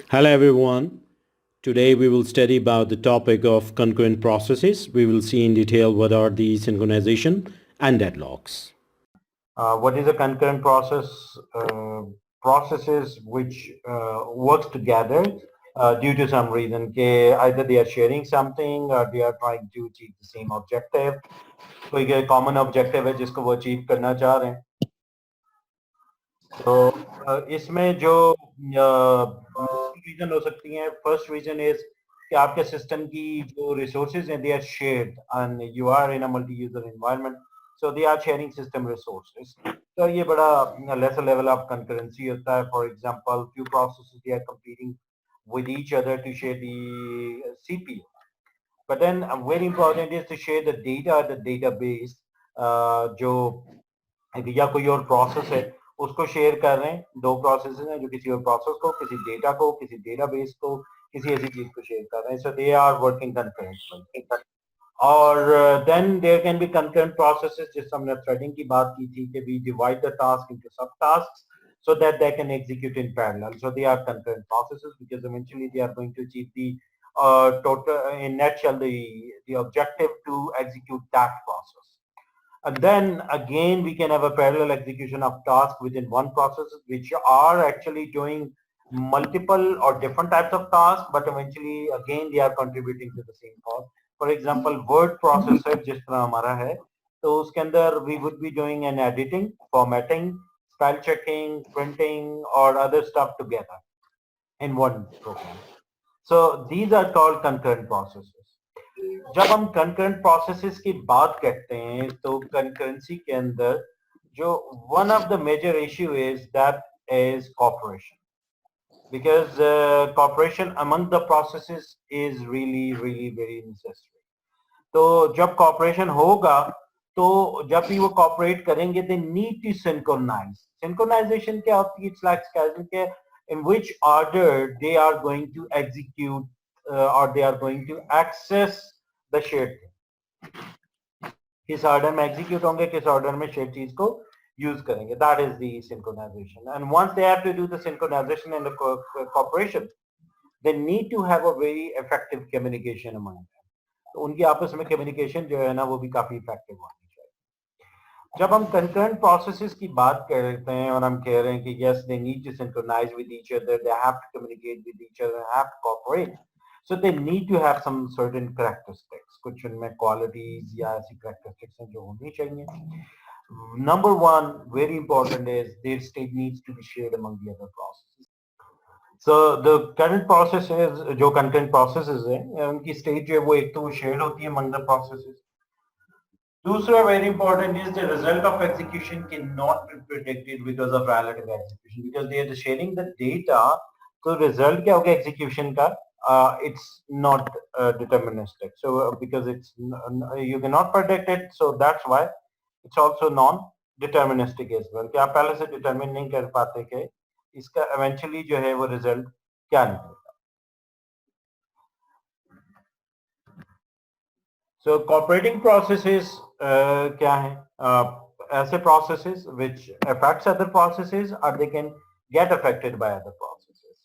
Hello everyone. Today we will study about the topic of concurrent processes. We will see in detail what are the synchronization and deadlocks. What is a concurrent process? Processes which works together due to some reason. Either they are sharing something or they are trying to achieve the same objective. कोई common objective है जिसको वो achieve करना चाह रहे हैं. तो इसमें जो रीजन हो सकती हैं. फर्स्ट रीजन इज कि आपके सिस्टम की जो रिसोर्सेज हैं they are shared and you are in a multi user environment, so they are sharing system resources. तो ये बड़ा लेसर लेवल ऑफ कंकरेंसी होता है. For example few processes they are competing with each other to share the CPU. But then very important is to share the data, the database. जो या कोई और process है उसको शेयर कर रहे हैं. दो प्रोसेस हैं जो किसी और प्रोसेस को, किसी डेटा को, किसी डेटाबेस को, किसी ऐसी चीज को शेयर कर रहे हैं. So they are working concurrently. और then there can be concurrent processes. जिस हमने थ्रेडिंग की बात की थी कि we divide the task into sub tasks so that they can execute in parallel. So they are concurrent processes because eventually they are going to achieve the total, in nutshell, the objective to execute that process. And then again, we can have a parallel execution of tasks within one process, which are actually doing multiple or different types of tasks, but eventually again they are contributing to the same cause. For example, word processor जिस तरह हमारा है, तो उसके अंदर we would be doing an editing, formatting, spell checking, printing, or other stuff together in one program. So these are called concurrent processes. जब हम concurrent processes की बात करते हैं तो concurrency के अंदर जो one of the major issue is that is cooperation, because cooperation among the processes is really very necessary. तो जब cooperation होगा तो जब भी वो cooperate करेंगे they need to synchronize. Synchronization क्या होती है? It's like scheduling in which order they are going to execute or they are going to access the shared thing. किस order में execute होंगे, किस order में shared चीज को use करेंगे. That is the synchronization. And once they have to do the synchronization and the cooperation, they need to have a very effective communication among them. तो उनकी आपस में कम्युनिकेशन जो है ना वो भी काफी इफेक्टिव होनी चाहिए. जब हम कंकरेंट प्रोसेसेस की बात करते हैं और हम कह रहे हैं कि yes they need to synchronize with each other, they have to communicate with each other, have to cooperate, so they need to have some certain characteristics. कुछ उनमें क्वालिटीज या ऐसी कैरेक्टरिस्टिक्स हैं जो होनी चाहिए. Number one very important is their state needs to be shared among the other processes. So the current process is जो concurrent processes हैं उनकी state जो है वो एक तो वो shared होती है among the processes. दूसरा very important is the result of execution cannot be predicted because of relative execution, because they are sharing the data. तो result क्या होगा execution का? It's not deterministic. So because it's you cannot predict it, so that's why it's also non-deterministic as well. कि आप पहले से determine नहीं कर पाते कि इसका eventually जो है वो result क्या निकलेगा. So cooperating processes क्या है? ऐसे processes which affects other processes or they can get affected by other processes.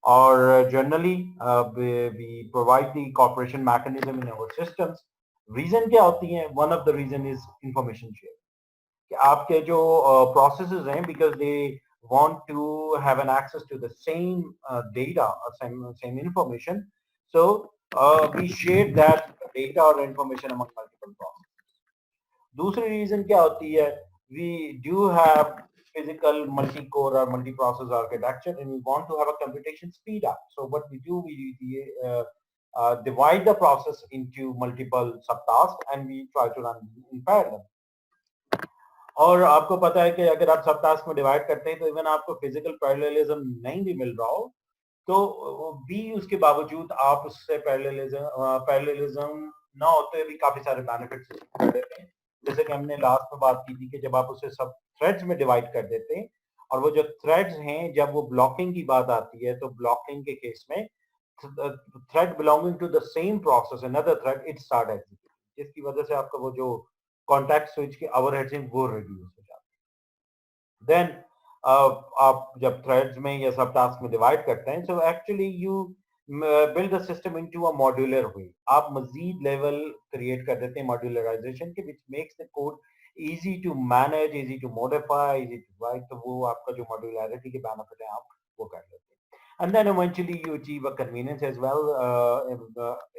Or generally we provide the cooperation mechanism in our systems. Reason क्या होती है? One of the reason is information share. कि आपके जो processes हैं because they want to have an access to the same data or same information, so we share that data or information among multiple processes. दूसरी reason क्या होती है? We do have physical multi-core or multi-process architecture and we want to have a computation speed up. So what we do, we divide the process into multiple subtasks and we try to run in parallel. और आपको पता है कि अगर आप सब task में divide करते हैं तो इवन आपको फिजिकल पैरेललिज्म नहीं भी मिल रहा हो तो भी उसके बावजूद आप उससे पैरेललिज्म ना होते भी काफी सारे बेनिफिट्स कर देते हैं. जैसे कि हमने लास्ट में बात की थी कि जब आप उसे सब थ्रेड्स में डिवाइड कर देते हैं और वो जो थ्रेड्स हैं जब वो ब्लॉकिंग की बात आती है तो ब्लॉकिंग के केस में thread belonging to the same process another thread it start executing, जिसकी वजह से आपका वो जो कॉन्टैक्ट स्विच के ओवरहेड्स हैं वो रिड्यूस हो जाते हैं. देन आप जब थ्रेड्स में या सब टास्क में डिवाइड करते हैं, so actually you build the system into a modular way. आप मजीद लेवल क्रिएट कर देते हैं मॉड्यूलराइजेशन के, which makes the code easy to manage, easy to modify, easy to write. तो वो आपका जो मॉड्यूलरिटी के बेनिफिट है आप वो कर लेते हैं। And then eventually you achieve a convenience as well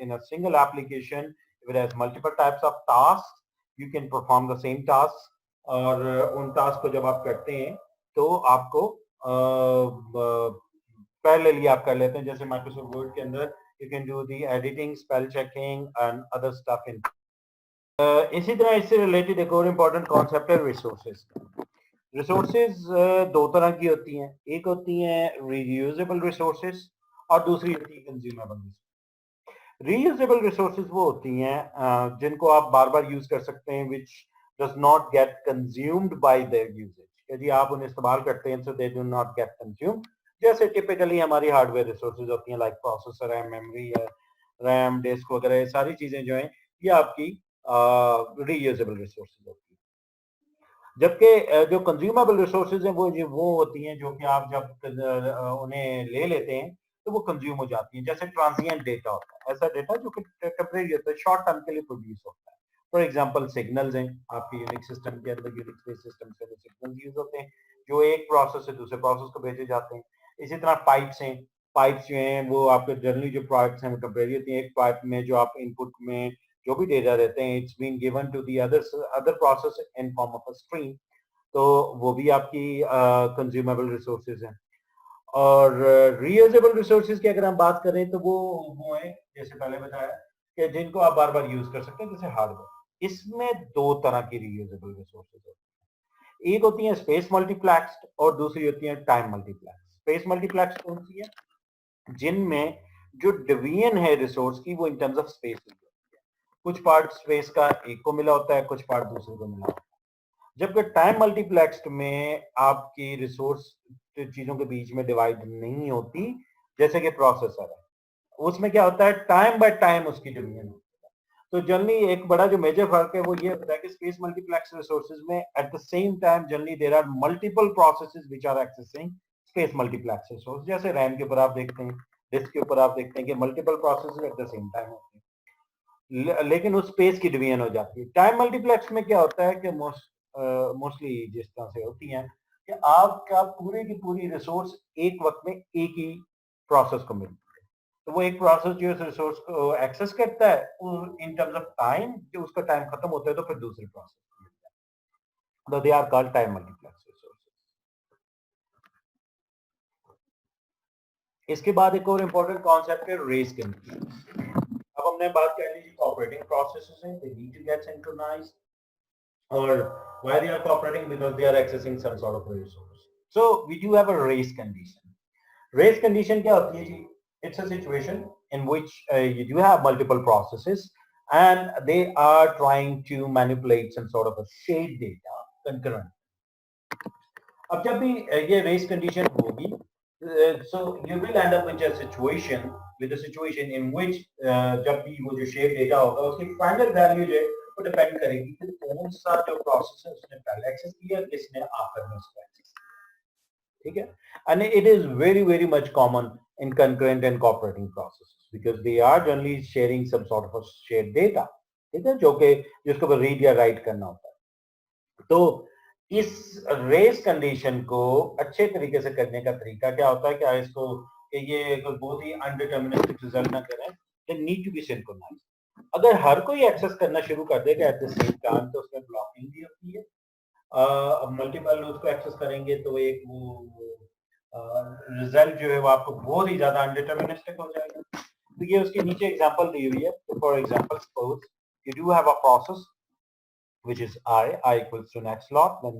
in a single application. If it has multiple types of tasks, you can perform the same tasks, और उन टास्क को जब आप करते हैं तो आपको पैरेलली आप कर लेते हैं। जैसे माइक्रोसॉफ्ट वर्ड के अंदर you can do the editing, spell checking and other stuff in. इसी तरह इससे रिलेटेड एक और इम्पोर्टेंट कॉन्सेप्ट है रिसोर्सेज। रिसोर्सेज दो तरह की होती हैं, एक होती हैं रीयूजेबल रिसोर्सेज और दूसरी होती है कंज्यूमेबल। रीयूजेबल रिसोर्सेज वो होती हैं जिनको आप बार बार यूज कर सकते हैं, which does not get consumed by their usage. यदि आप उन्हें इस्तेमाल करते हैं so they do not get consumed. जैसे टिपिकली हमारी हार्डवेयर रिसोर्सेज होती हैं, लाइक प्रोसेसर है, मेमोरी है, रैम, डिस्क वगैरह, ये सारी चीजें जो हैं ये आपकी रीयूजेबल रिसोर्सेज होती हैं। जबकि जो कंज्यूमेबल रिसोर्सेज हैं वो होती हैं जो कि आप जब उन्हें ले लेते हैं तो वो कंज्यूम हो जाती हैं। जैसे ट्रांजिएंट डेटा होता है, ऐसा डेटा जो कि टेम्परेरी होता है, शॉर्ट टर्म के लिए प्रोड्यूस होता है। फॉर एग्जांपल सिग्नल्स हैं आपके यूनिक सिस्टम के अंदर, यूनिक्स बेस्ड सिस्टम के अंदर सिग्नल्स यूज होते हैं जो एक प्रोसेस से दूसरे प्रोसेस को भेजे जाते हैं। इसी तरह पाइप्स हैं, पाइप्स जो हैं वो आपके जनरली जो पाइप्स हैं वो टेम्परेरी होती हैं। एक पाइप में जो आप इनपुट में जो भी डेटा देते हैं, it's been given to the other process in form of a stream, तो वो भी आपकी कंज्यूमेबल रिसोर्सेज हैं। और रीयूजेबल रिसोर्सेज की अगर हम बात करें तो वो है जैसे पहले बताया कि जिनको आप बार बार यूज कर सकते हैं, जैसे हार्डवेयर। इसमें दो तरह की रीयूजेबल रिसोर्सेज होती हैं, एक होती है स्पेस मल्टीप्लेक्स्ड और दूसरी होती है टाइम मल्टीप्लेक्स। स्पेस मल्टीप्लेक्स कौन सी है? जिनमें जो डिवीजन है रिसोर्स की वो इन टर्म्स ऑफ स्पेस होती है। कुछ पार्ट स्पेस का एक को मिला होता है, कुछ पार्ट दूसरे को मिला होता है। जबकि टाइम मल्टीप्लेक्स्ड में आपकी रिसोर्स चीजों के बीच में डिवाइड नहीं होती, जैसे कि प्रोसेसर है, उसमें क्या होता है टाइम बाय टाइम उसकी डिवीजन होती है। तो जनरली एक बड़ा जो मेजर फर्क है वो ये होता है कि स्पेस मल्टीप्लेक्स रिसोर्सेज में at the same time generally there are multiple processes which are accessing space multiplex resource. जैसे रैम के ऊपर आप देखते हैं, डिस्क के ऊपर आप देखते हैं कि multiple processes eight the same time होते हैं, लेकिन उस स्पेस की डिवीजन हो जाती है। टाइम मल्टीप्लेक्स में क्या होता है कि मोस्टली जिस तरह से होती हैं कि आपका पूरे की पूरी रिसोर्स एक वक्त में एक ही प्रोसेस को मिलती है। तो वो एक प्रोसेस जो इस रिसोर्स को एक्सेस करता है इन टर्म्स ऑफ टाइम, जो उसका टाइम खत्म होता है तो फिर दूसरी प्रोसेस को मिलता है। तो they are called time multiplex resources. इसके बाद एक और इंपॉर्टेंट कॉन्सेप्ट है रेस कंडीशन। अब हमने बात कर ली ऑपरेटिंग प्रोसेसेस हैं, they need to get synchronized, or why they are cooperating, because they are accessing some sort of a resource. So we do have a race condition. Race condition क्या होती है जी? It's a situation in which you do have multiple processes and they are trying to manipulate some sort of a shared data concurrent. अब जब भी ये race condition होगी, so you will end up with a situation in which जब भी वो जो shared data होगा उसकी final value जो है वो डिपेंड करेगी कि कौन सा जो प्रोसेस है उसने पहले एक्सेस किया, किसने आफ्टर में उसको एक्सेस किया। ठीक है, and it is very much common in concurrent and cooperating processes because they are generally sharing some sort of a shared data, ठीक है, जो कि जिसको रीड या राइट करना होता है। तो इस रेस कंडीशन को अच्छे तरीके से करने का तरीका क्या होता है, क्या इसको कि ये कोई बहुत ही अनडिटर्मिनिस्टिक रिजल्ट ना करें, they need to be synchronized. अगर हर कोई एक्सेस करना शुरू कर देगा एट द सेम टाइम तो उसमें ब्लॉकिंग भी होती है। अब मल्टीपल उसको एक्सेस करेंगे तो एक वो रिजल्ट जो है वो आपको बहुत ही ज्यादा अनडिटर्मिनिस्टिक हो जाएगा। तो ये उसके नीचे एग्जांपल दी हुई है। तो for example suppose you do have a process which is I equals to next slot, then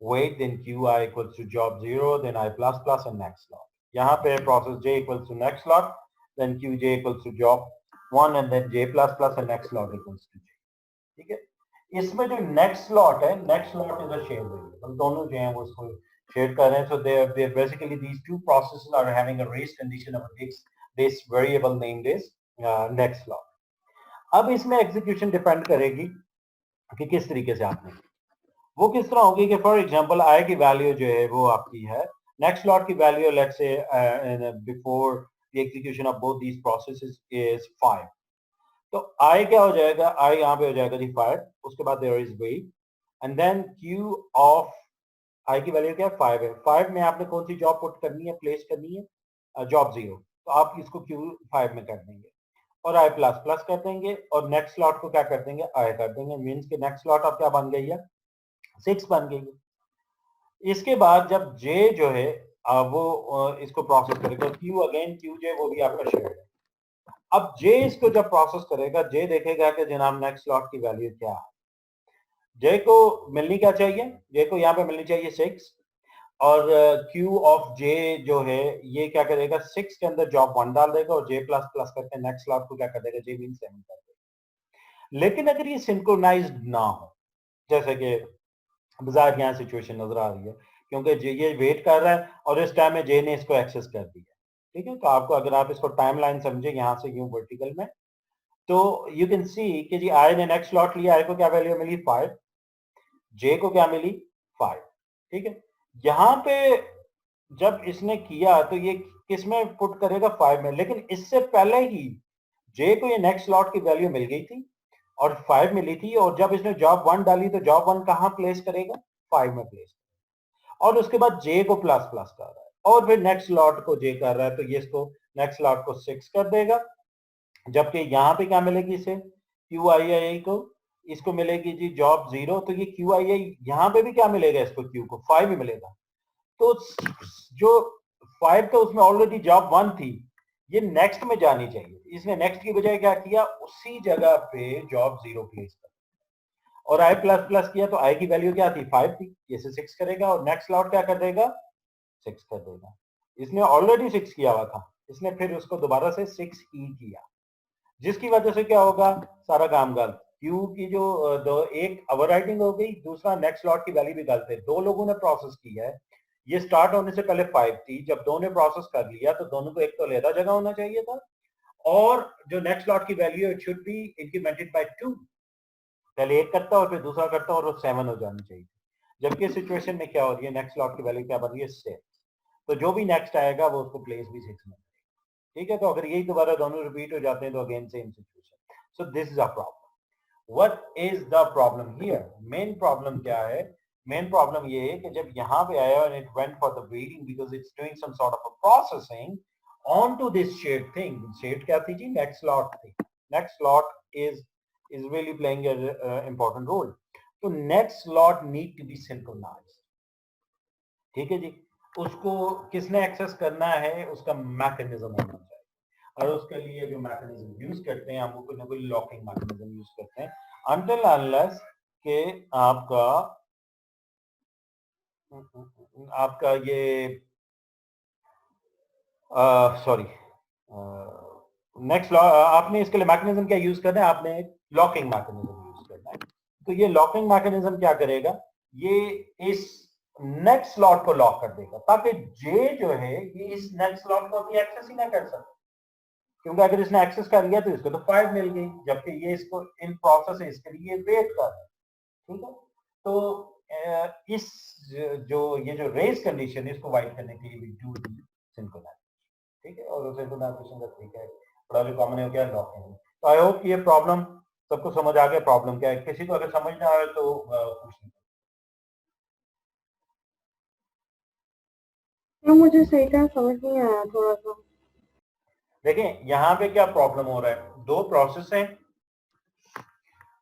wait, then qi equals to job 0, then I plus plus and next slot. यहाँ पे process j equals to next slot, then qj equals to job 1 and then j plus plus and next slot equals to j. ठीक है, इसमें जो next slot है, next slot is a shared variable, दोनों जो हैं वो उसको शेयर कर रहे हैं। So they basically these two processes are having a race condition of this variable named is next slot. अब इसमें execution depend करेगी कि किस तरीके से आपने, वो किस तरह होगी कि फॉर एग्जांपल आई की वैल्यू जो है वो आपकी है, नेक्स्ट स्लॉट की value let's say before the execution of both these processes is 5। तो आई क्या हो जाएगा, आई यहाँ पे हो जाएगा जी 5, उसके बाद there is wait and then Q of I की वैल्यू क्या है, 5 है। 5 में आपने कौन सी जॉब पुट करनी है, प्लेस करनी है, जॉब 0, तो आप इसको क्यू 5 में कर देंगे और आई प्लस प्लस कर देंगे और नेक्स्ट स्लॉट को क्या कर देंगे, आई कर देंगे। मीन्स के नेक्स्ट स्लॉट अब क्या बन गई है, 6 बन गई है। इसके बाद जब जे जो है वो इसको प्रोसेस करेगा, क्यू अगेन क्यू जे वो भी आपका शेयर है। अब जे इसको जब प्रोसेस करेगा, जे देखेगा कि जनाब नेक्स्ट स्लॉट की वैल्यू क्या है। जे को मिलनी क्या चाहिए, जे को यहाँ पे मिलनी चाहिए 6 और क्यू ऑफ जे जो है ये क्या करेगा, 6 के अंदर जॉब 1 डाल देगा और जे प्लस प्लस करके नेक्स्ट स्लॉट को क्या कर देगा, जे मीन 7 कर देगा। लेकिन अगर ये सिंक्रोनाइज्ड ना हो, जैसे कि बाजार यहाँ सिचुएशन नजर आ रही है, क्योंकि जे ये वेट कर रहा है और इस टाइम में जे ने इसको एक्सेस कर दिया, ठीक है। तो आपको अगर आप इसको टाइमलाइन समझे यहाँ से यूं वर्टिकल में, तो यू कैन सी कि जी आई ने नेक्स्ट स्लॉट लिया, आई को क्या वैल्यू मिली 5, जे को क्या मिली 5, ठीक है। यहाँ पे जब इसने किया तो ये किस में पुट करेगा, 5 में, लेकिन इससे पहले ही जे को ये नेक्स्ट स्लॉट की वैल्यू मिल गई थी और 5 मिली थी, और जब इसने जॉब 1 डाली तो जॉब 1 कहां प्लेस करेगा, 5 में प्लेस करेगा। और उसके बाद जे को प्लस प्लस कर रहा है और फिर नेक्स्ट स्लॉट को जे कर रहा है, तो ये इसको नेक्स्ट स्लॉट को 6 कर देगा। जबकि यहाँ पे क्या मिलेगी इसे, क्यू आई आई को इसको मिलेगी जी जॉब 0, तो ये क्यू आई आई यहाँ पे भी क्या मिलेगा, इसको क्यू को 5 ही मिलेगा। तो जो 5 तो उसमें ऑलरेडी जॉब 1 थी, ये नेक्स्ट में जानी चाहिए, इसने नेक्स्ट की बजाय क्या किया, उसी जगह पे जॉब 0 प्लेस कर और आई प्लस प्लस किया, तो आई की वैल्यू क्या थी, 5 थी, ये से 6 करेगा और नेक्स्ट स्लॉट क्या कर देगा, 6 कर देगा। इसने ऑलरेडी 6 किया हुआ था, इसने फिर उसको दोबारा से 6 ही किया, जिसकी वजह से क्या होगा, सारा काम गलत। क्यू की जो एक ओवरराइटिंग हो गई, दूसरा नेक्स्ट स्लॉट की वैल्यू भी गलत है। दो लोगों ने प्रोसेस किया है, ये स्टार्ट होने से पहले 5 थी, जब दो ने प्रोसेस कर लिया तो दोनों को एक तो अलग जगह होना चाहिए था, और जो नेक्स्ट स्लॉट की value it should be incremented by 2, पहले एक करता और फिर दूसरा करता और वो 7 हो जानी चाहिए। जबकि सिचुएशन में क्या हो रही है, नेक्स्ट स्लॉट की वैल्यू क्या बन रही है, 6, तो जो भी नेक्स्ट आएगा वो उसको प्लेस भी 6 में, ठीक है। तो अगर यही दोबारा दोनों रिपीट हो जाते हैं तो again same situation. So this is a problem. What is the problem here, main problem क्या है, मेन प्रॉब्लम ये है कि जब यहाँ पे आया और it went for the waiting because it's doing some sort of a processing on to this shared thing. Shared क्या थी जी, नेक्स्ट स्लॉट थी। Next slot is really playing an important role. तो next slot need to be synchronized, ठीक है जी। उसको किसने access करना है, उसका मैकेनिज्म होना चाहिए, और उसके लिए जो मैकेनिज्म यूज करते हैं हम, वो कोई ना कोई लॉकिंग मैकेनिज्म यूज करते हैं, अनटिल अनलेस के आपका आपका ये सॉरी नेक्स्ट आपने इसके लिए मैकेनिज्म क्या यूज करना है, आपने लॉकिंग मैकेनिज्म यूज करना है। तो ये लॉकिंग मैकेनिज्म क्या करेगा, ये इस नेक्स्ट स्लॉट को लॉक कर देगा, ताकि जे जो है ये इस नेक्स्ट स्लॉट को अभी एक्सेस ही ना कर सके, क्योंकि अगर इसने एक्सेस कर लिया तो इसको तो 5 मिल गई, जबकि ये इसको इन प्रोसेस है, इसके लिए वेट कर रहा है, ठीक है। तो इस जो ये जो रेस कंडीशन है, इसको वाइड करने के लिए भी डू दी सिंक्रोनाइजेशन, ठीक है। और सिंक्रोनाइजेशन का तरीका है बड़ा जो कॉमन है, क्या लॉकिंग। तो आई होप ये प्रॉब्लम सबको समझ आ गया, प्रॉब्लम क्या है, किसी को अगर समझ ना आए तो पूछ तो मुझे सही तरह समझ नहीं आया थोड़ा सा। देखें यहाँ पे क्या प्रॉब्लम हो रहा है, दो प्रोसेस हैं,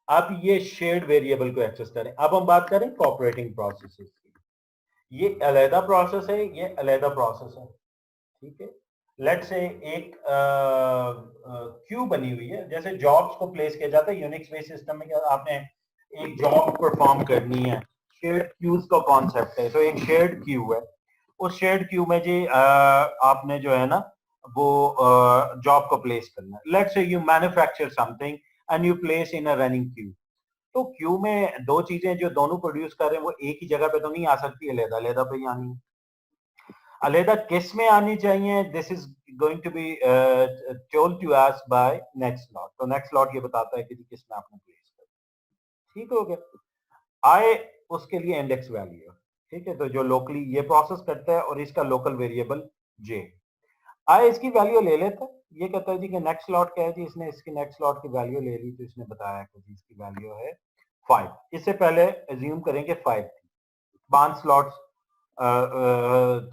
अब ये शेयर्ड वेरिएबल को एक्सेस करें। अब हम बात करें कोऑपरेटिंग प्रोसेसेस की, ये अलहदा प्रोसेस है, ये अलहदा प्रोसेस है, ठीक है। लेट से एक क्यू बनी हुई है, जैसे जॉब्स को प्लेस किया जाता है यूनिक्स बेस्ड सिस्टम में, क्या आपने एक जॉब परफॉर्म करनी है, शेयर्ड क्यूज का कॉन्सेप्ट है। तो एक शेयर्ड क्यू है, उस शेयर्ड क्यू में जी आपने जो है ना वो जॉब को प्लेस करना है। Let's say you manufacture something and you place in a running queue. तो क्यू में दो चीजें जो दोनों प्रोड्यूस कर रहे हैं वो एक ही जगह पे तो नहीं आ सकती, अलहदा अलहदा पे ही आनी है। अलहदा किस में आनी चाहिए, this is going to be told to us by next slot. तो नेक्स्ट स्लॉट ये बताता है कि किस में आपने प्लेस करना, ठीक हो गया। आई उसके लिए इंडेक्स वैल्यू है, ठीक है। तो जो लोकली ये प्रोसेस करता है और इसका लोकल वेरिएबल जे। आए इसकी वैल्यू ले लेते हैं, ये कहता है जी कि नेक्स्ट स्लॉट क्या है जी, इसने इसकी नेक्स्ट स्लॉट की वैल्यू ले ली, तो इसने बताया कि जी इसकी वैल्यू है 5। इससे पहले एज्यूम करेंगे 5 थी, 5 स्लॉट्स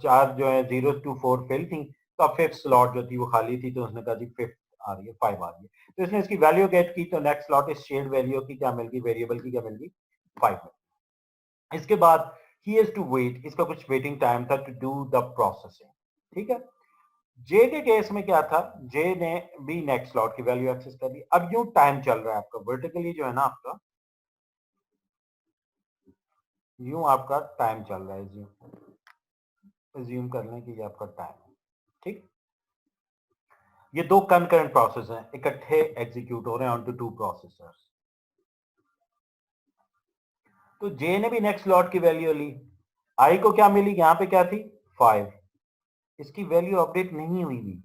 4 जो है 0 to 4 फिल थी, तो अब 5th स्लॉट जो थी वो खाली थी, तो उसने कहा जी 5th आ रही है, 5 आ रही है, तो इसने इसकी वैल्यू गेट की, तो नेक्स्ट स्लॉट इस शेयर्ड वैल्यू की क्या मिल गई, वेरिएबल की क्या मिल गई, 5। इसके बाद ही हैज टू वेट, इसका कुछ वेटिंग टाइम था टू डू द प्रोसेसिंग, ठीक है। जे के केस में क्या था, जे ने भी नेक्स्ट स्लॉट की वैल्यू एक्सेस कर ली। अब यूं टाइम चल रहा है आपका वर्टिकली जो है ना, आपका यूं आपका टाइम चल रहा है, अज्यूम कर लें कि ये आपका टाइम है, ठीक। ये दो कंकरेंट प्रोसेस हैं, इकट्ठे एग्जीक्यूट हो रहे हैं ऑन टू 2 प्रोसेसर्स। तो जे ने भी नेक्स्ट स्लॉट की वैल्यू ली, आई को क्या मिली, यहां पे क्या थी 5, इसकी वैल्यू अपडेट नहीं हुई थी,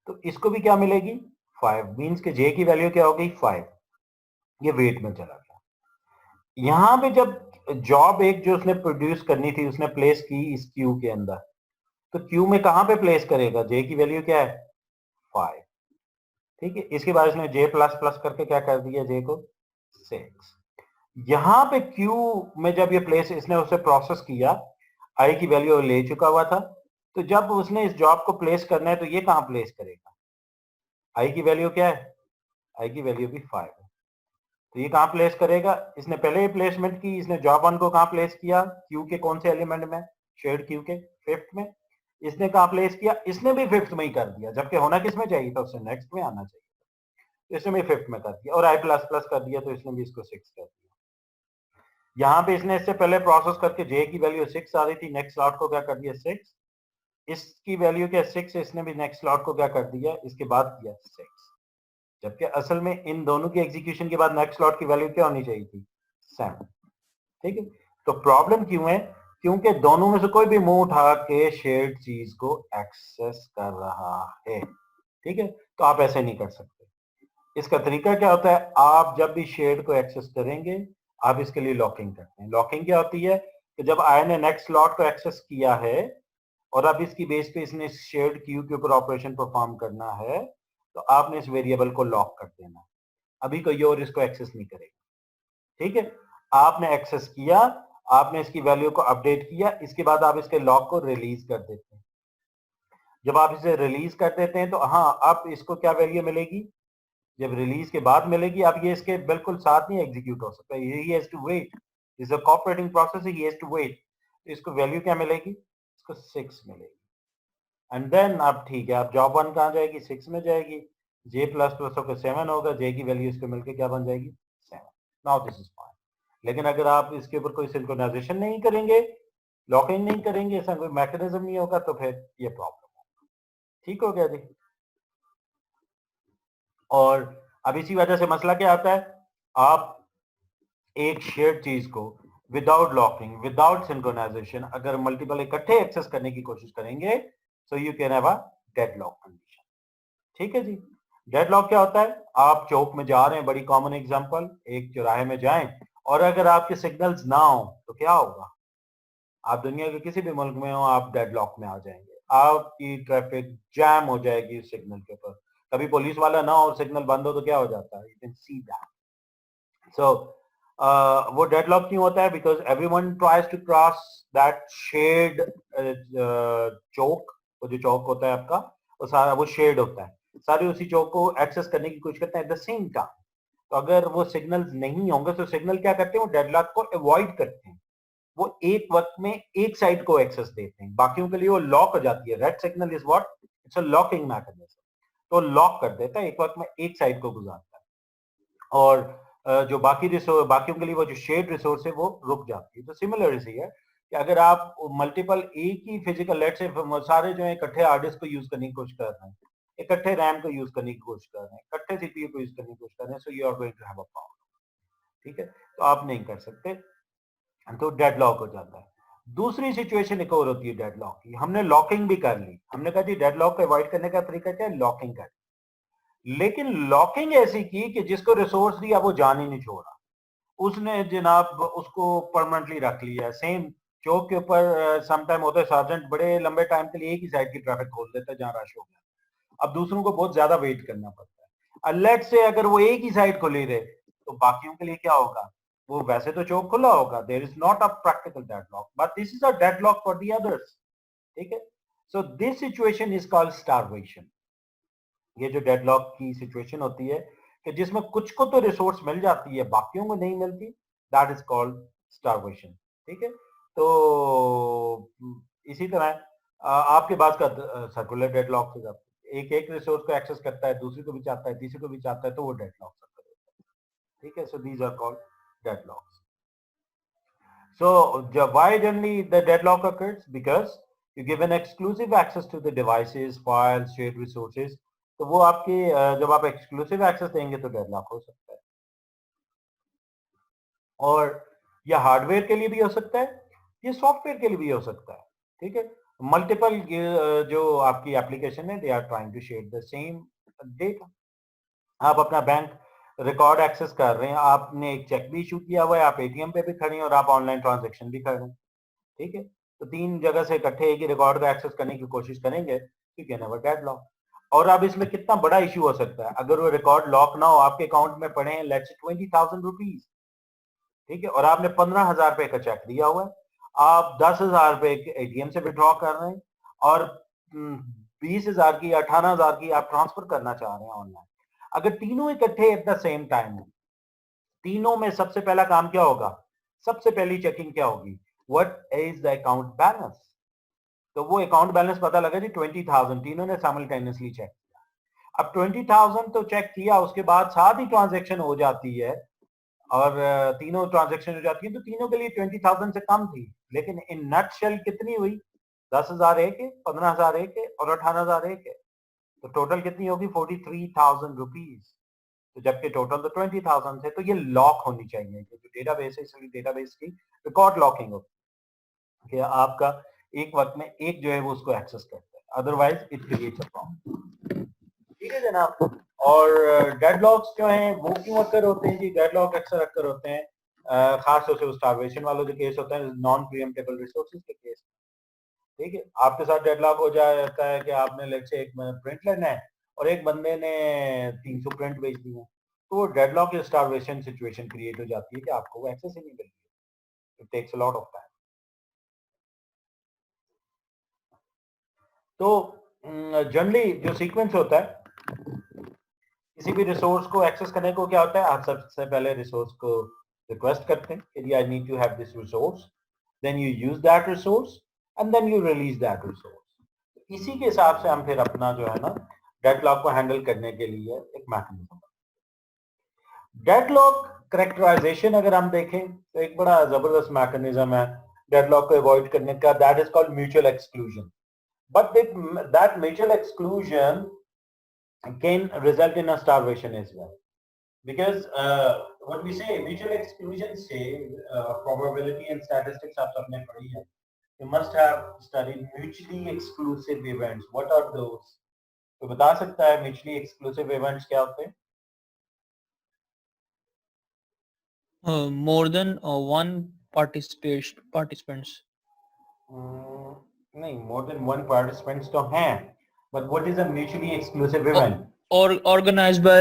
तो इसको भी क्या मिलेगी 5, मींस के जे की वैल्यू क्या हो गई 5, ये वेट में चला गया। यहां पे जब जॉब एक जो उसने प्रोड्यूस करनी थी उसने प्लेस की इस क्यू के अंदर, तो क्यू में कहां पे प्लेस करेगा, जे की वैल्यू क्या है 5, ठीक है। इसके बाद इसने जे प्लस प्लस करके क्या कर दिया, जे को 6। यहां पे क्यू में जब ये प्लेस इसने उसे प्रोसेस किया, आई की वैल्यू ले चुका हुआ था, तो जब उसने इस जॉब को प्लेस करना है तो ये कहां प्लेस करेगा, आई की वैल्यू क्या है, आई की वैल्यू भी 5 है, तो ये कहां प्लेस करेगा, इसने पहले ही प्लेसमेंट की, इसने जॉब 1 को कहां प्लेस किया, क्यू के कौन से एलिमेंट में, शेयर्ड क्यू के 5th में। इसने कहां प्लेस किया, इसने भी 5th में ही कर दिया, जबकि होना किस में चाहिए था, उससे नेक्स्ट में आना चाहिए, तो इसने भी 5th में कर दिया, और आई प्लस प्लस कर दिया, तो इसने भी इसको 6 कर दिया। यहां पे इसने इससे पहले प्रोसेस करके जे की वैल्यू 6 आ रही थी, नेक्स्ट स्लॉट को क्या कर दिया 6, इसकी वैल्यू क्या 6, इसने भी नेक्स्ट स्लॉट को क्या कर दिया, इसके बाद किया 6, जबकि असल में इन दोनों की एग्जीक्यूशन के बाद नेक्स्ट स्लॉट की वैल्यू क्या होनी चाहिए थी 7, ठीक है। तो प्रॉब्लम क्यों है, क्योंकि दोनों में से कोई भी मुंह उठा के शेयर्ड चीज को एक्सेस कर रहा है, ठीक है। तो आप ऐसे नहीं कर सकते। इसका तरीका क्या होता है, आप जब भी शेयर्ड को एक्सेस करेंगे आप इसके लिए लॉकिंग करते हैं। लॉकिंग क्या होती है कि जब आई ने नेक्स्ट स्लॉट को एक्सेस किया है और अब इसकी बेस पे इसने शेयर्ड क्यू के ऊपर ऑपरेशन परफॉर्म करना है, तो आपने इस वेरिएबल को लॉक कर देना, अभी कोई और इसको एक्सेस नहीं करेगा, ठीक है। आपने एक्सेस किया, आपने इसकी वैल्यू को अपडेट किया, इसके बाद आप इसके लॉक को रिलीज कर देते हैं। जब आप इसे रिलीज कर देते हैं तो हाँ, अब इसको क्या वैल्यू मिलेगी, जब रिलीज के बाद मिलेगी, अब ये इसके बिल्कुल साथ नहीं एग्जीक्यूट हो सकता, he has to wait, is a cooperating process, he has to wait, तो इसको वैल्यू क्या मिलेगी, इसको 6 मिलेगी। एंड देन अब ठीक है, अब जॉब 1 कहां जाएगी, 6 में जाएगी, जे प्लस प्लस होकर 7 होगा, जे की वैल्यू इसको मिलकर क्या बन जाएगी 7। Now this is fine. लेकिन अगर आप इसके ऊपर कोई सिंक्रोनाइजेशन नहीं करेंगे, लॉकिंग नहीं करेंगे, ऐसा कोई मैकेनिज्म नहीं होगा, तो फिर ये प्रॉब्लम होगा, ठीक हो गया जी। और अब इसी वजह से मसला क्या आता है, आप एक शेयर्ड चीज को विदाउट लॉकिंग, विदाउट सिंक्रोनाइजेशन अगर मल्टीपल इकट्ठे एक्सेस करने की कोशिश करेंगे, सो you can have a deadlock condition, ठीक है जी। डेडलॉक क्या होता है, आप चौक में जा रहे हैं, बड़ी कॉमन एग्जांपल, एक चौराहे में जाएं और अगर आपके सिग्नल्स ना हो तो क्या होगा, आप दुनिया के किसी भी मुल्क में हो, आप डेडलॉक में आ जाएंगे, आपकी ट्रैफिक जैम हो जाएगी उस सिग्नल के ऊपर। कभी पुलिस वाला ना हो और सिग्नल बंद हो तो क्या हो जाता है, you can see that. So वो डेडलॉक क्यों होता है, because everyone tries to cross that shared chowk, वो जो चौक होता है आपका, वो सारा वो शेड होता है, सारे उसी चौक को एक्सेस करने की कोशिश करते हैं एट द सेम टाइम। तो अगर वो सिग्नल्स नहीं होंगे तो सिग्नल क्या करते हैं, वो डेडलॉक को अवॉइड करते हैं, वो एक वक्त में एक साइड को एक्सेस देते हैं, बाकियों के लिए वो लॉक हो जाती है। Red signal is what, it's a locking mechanism, तो लॉक कर देता है, एक वक्त में एक साइड को गुजारता है, और जो बाकी रिसोर्स, बाकियों के लिए वो जो शेयर्ड रिसोर्स है वो रुक जाती है। तो सिमिलर इसी है कि अगर आप मल्टीपल एक ही फिजिकल लेट से सारे जो है इकट्ठे हार्ड डिस्क को यूज करने की कोशिश कर रहे हैं, इकट्ठे रैम को यूज करने की कोशिश कर रहे हैं, इकट्ठे सीपीयू को यूज करने की कोशिश कर रहे हैं, so you are going to have a problem, ठीक है। तो आप नहीं कर सकते, तो डेडलॉक हो जाता है। दूसरी सिचुएशन एक और होती है डेडलॉक की, हमने लॉकिंग भी कर ली, हमने कहा जी डेडलॉक को अवॉइड करने का तरीका क्या है, लॉकिंग कर, लेकिन लॉकिंग ऐसी की कि जिसको रिसोर्स दिया वो जान ही नहीं छोड़ा, उसने जनाब उसको परमानेंटली रख लिया। सेम चौक के ऊपर सम टाइम होता है सार्जेंट बड़े लंबे टाइम के लिए एक ही साइड की ट्रैफिक खोल देता है जहां रश हो गया, अब दूसरों को बहुत ज्यादा वेट करना पड़ता है। लेट से अगर वो एक ही साइड खुली रहे तो बाकियों के लिए क्या होगा, वो वैसे तो चौक खुला होगा, there is not a practical deadlock but this is a deadlock for the others. ठीक है, so this situation is called starvation. ये जो डेडलॉक की सिचुएशन होती है कि जिसमें कुछ को तो रिसोर्स मिल जाती है बाकियों को नहीं मिलती, दैट इज कॉल्ड स्टारवेशन। ठीक है, तो इसी तरह आपके पास का सर्कुलर डेडलॉक हो जाता है, एक एक रिसोर्स को एक्सेस करता है, दूसरी को भी चाहता है, तीसरी को भी चाहता है, तो वो डेडलॉक सर्कल होता है। ठीक है, so these are called deadlocks. So why generally the deadlock occurs? Because you give an exclusive access to the devices, files, shared resources. तो वो आपके जब आप exclusive access देंगे तो डेडलॉक हो सकता है, और यह हार्डवेयर के लिए भी हो सकता है, ये सॉफ्टवेयर के लिए भी हो सकता है। ठीक है, मल्टीपल जो आपकी एप्लीकेशन है they are trying to share the same data. आप अपना बैंक रिकॉर्ड एक्सेस कर रहे हैं, आपने एक चेक भी इशू किया हुआ है, आप एटीएम पे भी खड़े हैं और आप ऑनलाइन ट्रांजेक्शन भी कर रहे हैं। ठीक है, तो तीन जगह से इकट्ठे एक ही रिकॉर्ड का एक्सेस करने की कोशिश करेंगे तो कैन नेवर डेडलॉक। और अब इसमें कितना बड़ा इशू हो सकता है, अगर वो रिकॉर्ड लॉक ना हो, आपके अकाउंट में पड़े हैं लेट्स 20,000 रुपीज। ठीक है, और आपने 15,000 रुपए का चेक दिया हुआ है, आप 10,000 रुपए एटीएम से विड्रॉ कर रहे हैं और 20,000 की 18,000 की आप ट्रांसफर करना चाह रहे हैं ऑनलाइन। अगर तीनों इकट्ठे एट द सेम टाइम, तीनों में सबसे पहला काम क्या होगा, सबसे पहली चेकिंग क्या होगी, what is the account balance. तो वो अकाउंट बैलेंस पता लगा जी 20,000, तीनों ने साइमल्टेनियसली चेक किया। अब 20,000 तो चेक किया, उसके बाद साथ ही ट्रांजेक्शन हो जाती है और तीनों ट्रांजेक्शन हो जाती है, तो तीनों के लिए 20,000 से कम थी, लेकिन इन नटशेल कितनी हुई, 10,000 एक है, 15,000 एक है और 18,000 एक है, तो टोटल कितनी होगी 43,000 रुपीज। तो जबकि टोटल तो 20,000 थे, तो ये लॉक होनी चाहिए, जो डेटाबेस है इसलिए डेटाबेस की रिकॉर्ड लॉकिंग होती है कि आपका एक वक्त में एक जो है वो उसको एक्सेस करता है, otherwise it creates a problem. ठीक है जनाब, और डेडलॉक्स जो हैं वो क्यों अक्सर होते हैं जी, डेडलॉक अक्सर अक्सर होते हैं खास तौर से स्टारवेशन वालों जो केस होते हैं, नॉन प्रीएम्प्टेबल रिसोर्सेज के केस। ठीक है, आपके साथ डेडलॉक हो जाता है कि आपने लेट्स से एक प्रिंट लेना है और एक बंदे ने 300 प्रिंट बेच दिए, तो वो डेडलॉक या स्टारवेशन सिचुएशन क्रिएट हो जाती है कि आपको वो एक्सेस ही नहीं मिल रही है, it takes a lot of time. तो जनरली जो सीक्वेंस होता है किसी भी रिसोर्स को एक्सेस करने को, क्या होता है, आप सबसे पहले रिसोर्स को रिक्वेस्ट करते हैं कि I need to have this resource, then you use that resource and then you release that resource. इसी के हिसाब से हम फिर अपना जो है ना डेडलॉक को हैंडल करने के लिए एक मैकेनिज्म। डेडलॉक करेक्टराइजेशन अगर हम देखें तो एक बड़ा जबरदस्त मैकेनिज्म है डेडलॉक को अवॉइड करने का, that is called mutual exclusion. But that mutual exclusion can result in a starvation as well, because what we say mutual exclusion say probability and statistics आप सबने पढ़ी है, you must have studied mutually exclusive events, what are those, तो बता सकता है mutually exclusive events क्या होते हैं? More than one participants. नहीं, more than one participants तो हैं, but what is a mutually exclusive O- event? or organized by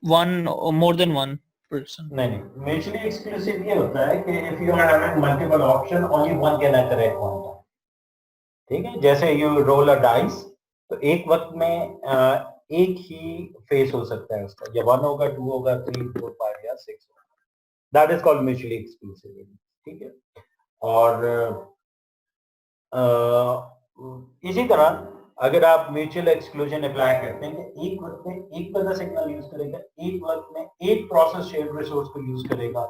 one or more than one person. नहीं नहीं, mutually exclusive ये होता है कि if you are having multiple option only one can occur at one time। ठीक है, जैसे you role a dice, तो एक वक्त में एक ही फेस हो सकता है उसका, या 1 होगा, 2 होगा, 3 4 5 या 6 होगा, that is called mutually exclusive. ठीक है, और इसी तरह अगर आप म्यूचुअल एक्सक्लूजन अप्लाई करते हैं कि एक वक्त में एक बंदा सिग्नल यूज करेगा, एक वक्त में एक प्रोसेस शेयर्ड रिसोर्स को यूज करेगा,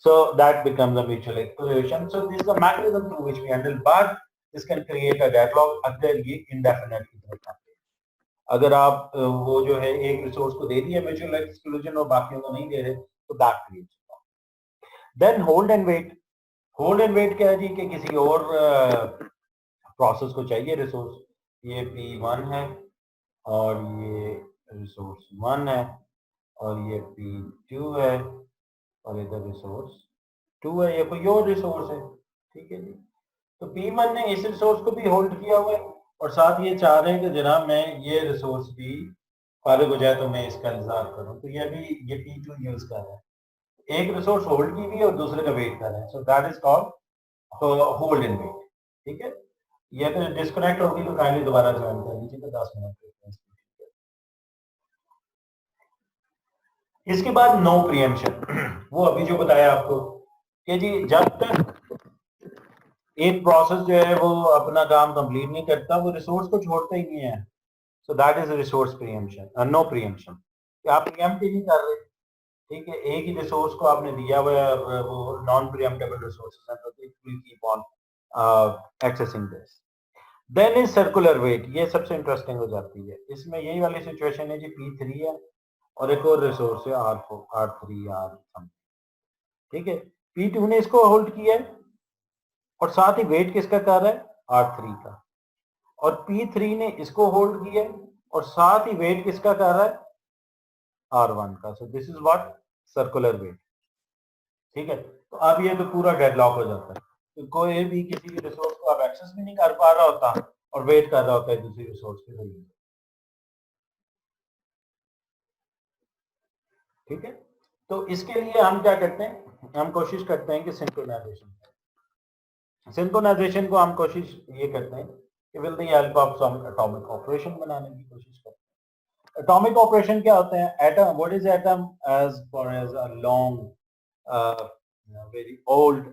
so that becomes a mutual exclusion. So this is a mechanism through which we handle, but this can create a deadlock अगर ये indefinite की तरफ जाते हैं। अगर आप वो जो है एक रिसोर्स को दे दिया म्यूचुअल एक्सक्लूजन और बाकियों को नहीं दे रहे, तो that creates. Then hold and wait. Hold and wait क्या है जी, कि किसी और प्रोसेस को चाहिए रिसोर्स, ये P1 है और ये रिसोर्स 1 है और ये P2 है और इधर रिसोर्स 2 है, ये कोई और रिसोर्स है, ठीक है जी। तो P1 ने इस रिसोर्स को भी होल्ड किया हुआ है और साथ ये चाह रहे हैं कि जनाब मैं ये रिसोर्स भी फारिग हो जाए तो मैं इसका इंतजार करूं, तो ये भी ये P2 यूज कर रहा है, एक रिसोर्स होल्ड की भी है और दूसरे का वेट कर रहा है, so that is called hold in wait, ठीक है। ये अगर डिस्कनेक्ट होगी तो काइंडली दोबारा ज्वाइन कर लीजिएगा 10 मिनट के। इसके बाद नो प्रियम्पशन वो अभी जो बताया आपको कि जी जब तक एक प्रोसेस जो है वो अपना काम कंप्लीट नहीं करता वो रिसोर्स को छोड़ता ही नहीं है, so that is resource preemption, no preemption, आप प्रियम्प्ट ही नहीं कर रहे, ठीक है। एक ही रिसोर्स को आपने दिया हुआ है, वो नॉन प्रियम्प्टेबल रिसोर्सेज हैं, तो it will keep on accessing this. Then is circular wait, ये सबसे इंटरेस्टिंग हो जाती है, इसमें यही वाली सिचुएशन है जी P3 है और एक और रिसोर्स है R4 R3 R समथिंग, ठीक है। P2 ने इसको होल्ड किया है और साथ ही वेट किसका कर रहा है R3 का, और P3 ने इसको होल्ड किया है और साथ ही वेट किसका कर रहा है R1 का, so this is what circular wait, ठीक है। तो अब ये तो पूरा डेडलॉक हो जाता है, तो कोई भी किसी भी रिसोर्स को आप एक्सेस भी नहीं कर पा रहा होता और वेट कर रहा होता है दूसरी रिसोर्स के लिए, ठीक है। तो इसके लिए हम क्या करते हैं, हम कोशिश करते हैं कि सिंक्रोनाइजेशन को हम कोशिश ये करते हैं कि with the help of some atomic operation बनाने की कोशिश करते हैं। एटॉमिक ऑपरेशन क्या होते हैं, atom, what is atom, as far as a long very old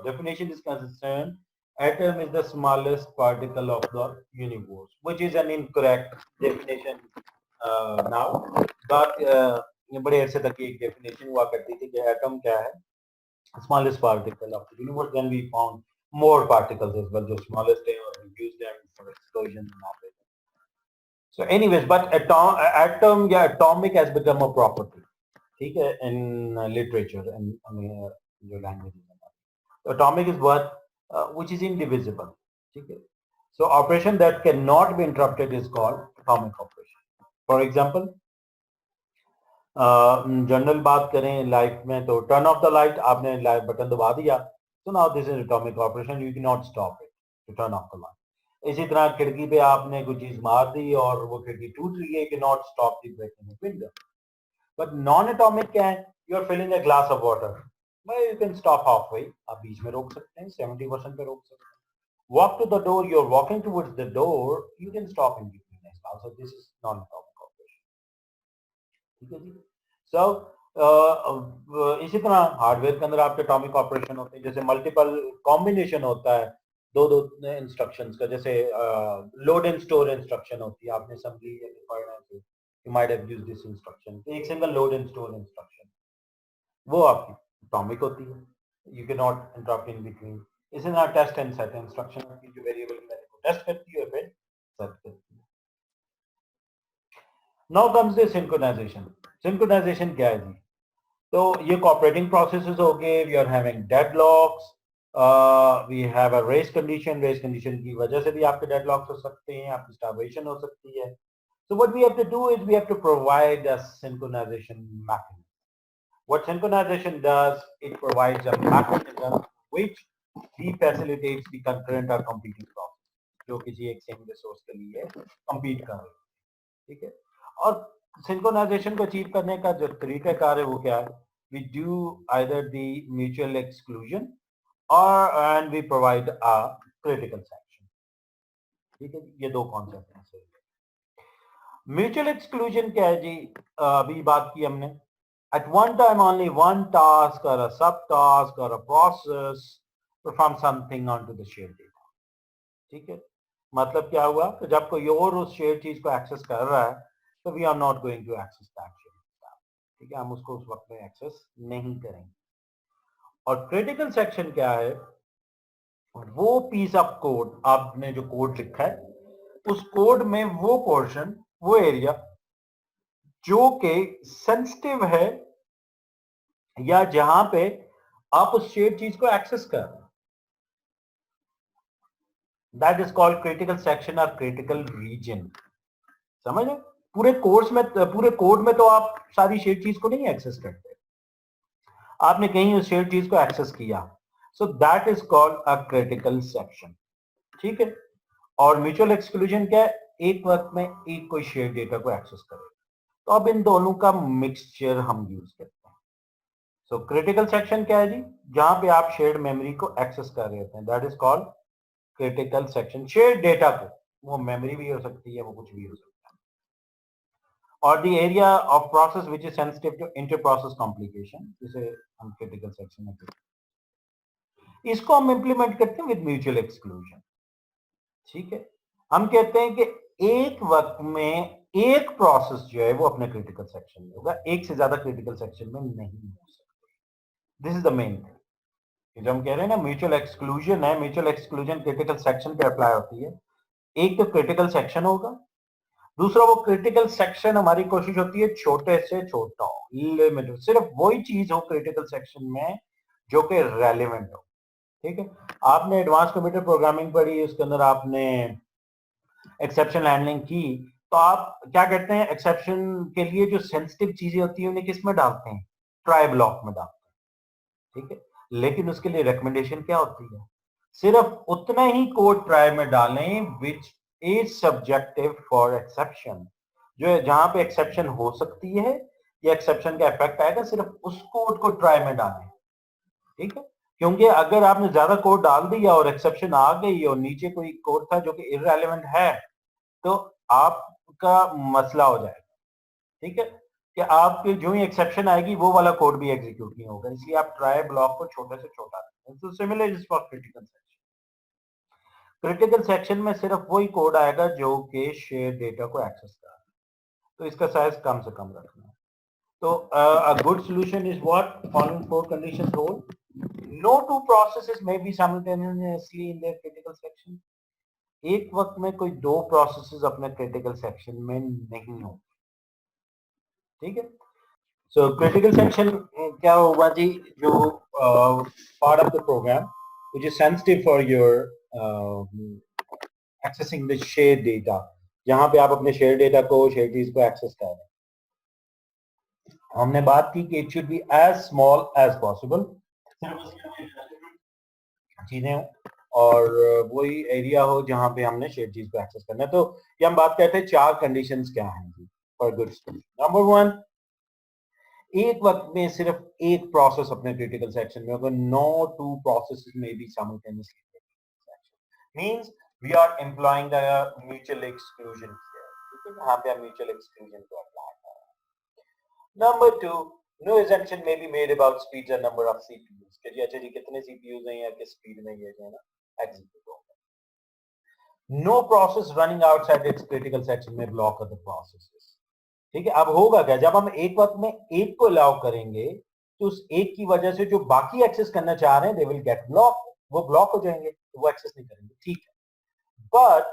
definition is concerned, atom is the smallest particle of the universe, which is an incorrect definition now, but बड़े अरसे तक एक definition हुआ करती थी कि एटम क्या है, smallest particle of the universe, then we found more particles as well, जो smallest है और we use them for explosion and all that. So anyways, but atom या atomic has become a property, ठीक है, in literature and जो languages है, so atomic is what which is indivisible, ठीक है। So operation that cannot be interrupted is called atomic operation. For example, general बात करें life में तो टर्न ऑफ द लाइट, आपने लाइट बटन दबा दिया, तो now this is atomic operation, you can not stop it to turn off the light. इसी तरह खिड़की पे आपने कोई चीज मार दी और वो खिड़की टूट रही है, you can not stop the breaking of window. But non atomic क्या है, you are filling a glass of water, you can stop half way, आप बीच में रोक सकते हैं, 70% पे रोक सकते हैं। Walk to the door, you are walking towards the door, you can stop in between as well, so this is non atomic operation, ठीक है जी। सो इसी तरह हार्डवेयर के अंदर आपके एटॉमिक ऑपरेशन होते हैं, जैसे मल्टीपल कॉम्बिनेशन होता है दो दो इंस्ट्रक्शंस का, जैसे लोड एंड स्टोर इंस्ट्रक्शन होती है, आपने असेंबली पढ़ना है तो you might have used this instruction, तो एक single load and store instruction वो आपकी एटॉमिक होती है, you can not interrupt in between. इसी तरह टेस्ट एंड सेट इंस्ट्रक्शन होती है, जो वेरिएबल की वैल्यू को टेस्ट करती है और फिर सेट करती है। Now comes the synchronization. Synchronization क्या है जी, तो ये कोऑपरेटिंग प्रोसेसेस हो गए, we are having deadlocks, we have a race condition, race condition की वजह से भी आपके डेडलॉक्स हो सकते हैं, आपकी स्टार्वेशन हो सकती है। So what we have to do is we have to provide a synchronization mechanism. What synchronization does, it provides a mechanism which facilitates the concurrent or competing process जो किसी एक सेम रिसोर्स के लिए compete कर रहे हैं, ठीक है। और सिंक्रोनाइजेशन को अचीव करने का जो तरीकाकार है वो क्या है, we do either the mutual exclusion or and we provide a critical section, ठीक है। ये दो कॉन्सेप्ट हैं। म्यूचुअल एक्सक्लूजन क्या है जी, अभी बात की हमने, at one time only one task or a subtask or a process perform something onto the shared data, ठीक है। मतलब क्या हुआ, तो जब कोई और उस शेयर चीज को एक्सेस कर रहा है तो we are not going to access that share, ठीक है, हम उसको उस वक्त में एक्सेस नहीं करेंगे। और क्रिटिकल सेक्शन क्या है, वो पीस ऑफ कोड, आपने जो कोड लिखा है उस कोड में वो पोर्शन, वो एरिया जो कि सेंसिटिव है या जहां पे आप उस शेयर चीज को एक्सेस कर रहे हैं, that is called critical section और क्रिटिकल रीजन। समझ रहे, पूरे कोर्स में, पूरे कोड में तो आप सारी शेयर चीज को नहीं एक्सेस करते, आपने कहीं उस शेयर्ड चीज को एक्सेस किया, सो that is called a critical section, ठीक है। और म्यूचुअल एक्सक्लूजन क्या है, एक वक्त में एक कोई शेयर डेटा को एक्सेस करे। तो अब इन दोनों का मिक्सचर हम यूज करते हैं। सो क्रिटिकल सेक्शन क्या है जी, जहां पे आप शेयर्ड मेमोरी को एक्सेस कर रहे होते हैं, that is called critical section. Shared data को, वो मेमोरी भी हो सकती है, वो कुछ भी हो सकता है। और the area of process which is sensitive to inter process complication, जिसे हम क्रिटिकल सेक्शन में कहते हैं। इसको हम इंप्लीमेंट करते हैं विद म्यूचुअल एक्सक्लूजन, ठीक है। हम कहते हैं कि एक वक्त में एक प्रोसेस जो है वो अपने क्रिटिकल सेक्शन में होगा, एक से ज्यादा क्रिटिकल सेक्शन में नहीं हो सकते। This is the main thing जो हम कह रहे हैं ना, म्यूचुअल एक्सक्लूजन है। म्यूचुअल एक्सक्लूजन क्रिटिकल सेक्शन पे अप्लाई होती है। एक तो क्रिटिकल सेक्शन होगा, दूसरा वो क्रिटिकल सेक्शन हमारी कोशिश होती है छोटे से छोटा हो, लिमिट, सिर्फ वही चीज हो क्रिटिकल सेक्शन में जो कि रेलिवेंट हो, ठीक है। आपने एडवांस कंप्यूटर प्रोग्रामिंग पढ़ी, उसके अंदर आपने एक्सेप्शन हैंडलिंग की, तो आप क्या कहते हैं, एक्सेप्शन के लिए जो सेंसिटिव चीजें होती है उन्हें किस में डालते हैं, ट्राई ब्लॉक में डालते हैं, ठीक है। लेकिन उसके लिए रिकमेंडेशन क्या होती है, सिर्फ उतना ही कोड ट्राई में डालें which is subjective for exception, जो है जहां पे एक्सेप्शन हो सकती है या एक्सेप्शन का इफेक्ट आएगा, सिर्फ उस कोड को ट्राई में डालें, ठीक है। क्योंकि अगर आपने ज्यादा कोड डाल दिया और एक्सेप्शन आ गई और नीचे कोई कोड था जो कि इररेलेवेंट है, तो आपका मसला हो जाएगा, ठीक है, कि आपके जो ही एक्सेप्शन आएगी वो वाला कोड भी एग्जीक्यूट नहीं होगा। इसलिए आप ट्राई ब्लॉक को छोटे से छोटा रखें। तो similar is for critical section. Critical section में सिर्फ वही कोड आएगा जो कि शेयर डेटा को एक्सेस कर रहा है, तो इसका साइज कम से कम रखना है। तो a good solution is what following four conditions hold. No two processes may be simultaneously in their critical section. एक वक्त में कोई दो प्रोसेसेस अपने क्रिटिकल सेक्शन में नहीं हो, ठीक है। सो क्रिटिकल सेक्शन क्या होगा जी, जो part of the program which is sensitive for your accessing the share data, जहां पे आप अपने शेयर डेटा को, शेयर कीज को एक्सेस कर रहे हैं। हमने बात की कि it should be as small as possible, चीजें हो और वही एरिया हो जहां पे हमने शेयर चीज को एक्सेस करना है। तो ये हम बात करते हैं चार कंडीशंस क्या हैं जी for good student. Number one, एक वक्त में सिर्फ एक प्रोसेस अपने क्रिटिकल सेक्शन में होगा। नो टू प्रोसेसेस में be simultaneously means we are employing the mutual exclusion here, ठीक है। यहां पे हम म्यूचुअल एक्सक्लूजन को अप्लाई कर रहे हैं। Number two, no assumption may be made about speeds and number of CPUs, कि जी अच्छा जी कितने CPUs हैं या किस स्पीड में ये जो है ना एग्जीक्यूट होगा। No process running outside its critical section में ब्लॉक अदर प्रोसेसेस, ठीक है। अब होगा क्या, जब हम एक वक्त में एक को अलाउ करेंगे तो उस एक की वजह से जो बाकी एक्सेस करना चाह रहे हैं दे विल गेट ब्लॉक, वो ब्लॉक हो जाएंगे, तो वो एक्सेस नहीं करेंगे, ठीक है। बट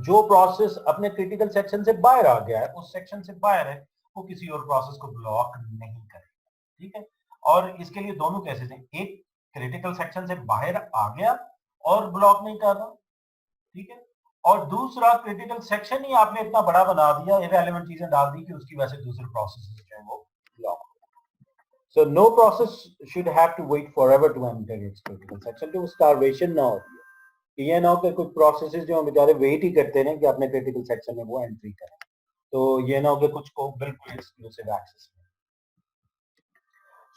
जो प्रोसेस अपने क्रिटिकल सेक्शन से बाहर आ गया है, उस सेक्शन से बाहर है, वो किसी और प्रोसेस को ब्लॉक नहीं करेगा, ठीक है। और इसके लिए दोनों केसेस हैं, एक क्रिटिकल सेक्शन से बाहर आ गया और ब्लॉक नहीं कर रहा, ठीक है, और दूसरा क्रिटिकल सेक्शन ही आपने इतना बड़ा बना दिया, इररिलेवेंट चीजें डाल दी कि उसकी वजह से दूसरे प्रोसेस जो है वो ब्लॉक हो। So no process should have to wait forever to enter its critical section, तो स्टारवेशन ना होती है कि ये ना हो कि कुछ प्रोसेसेस जो बेचारे वेट ही करते हैं कि अपने क्रिटिकल सेक्शन में वो एंट्री करें, तो ये ना हो कि कुछ को बिल्कुल एक्सक्लूसिव एक्सेस में।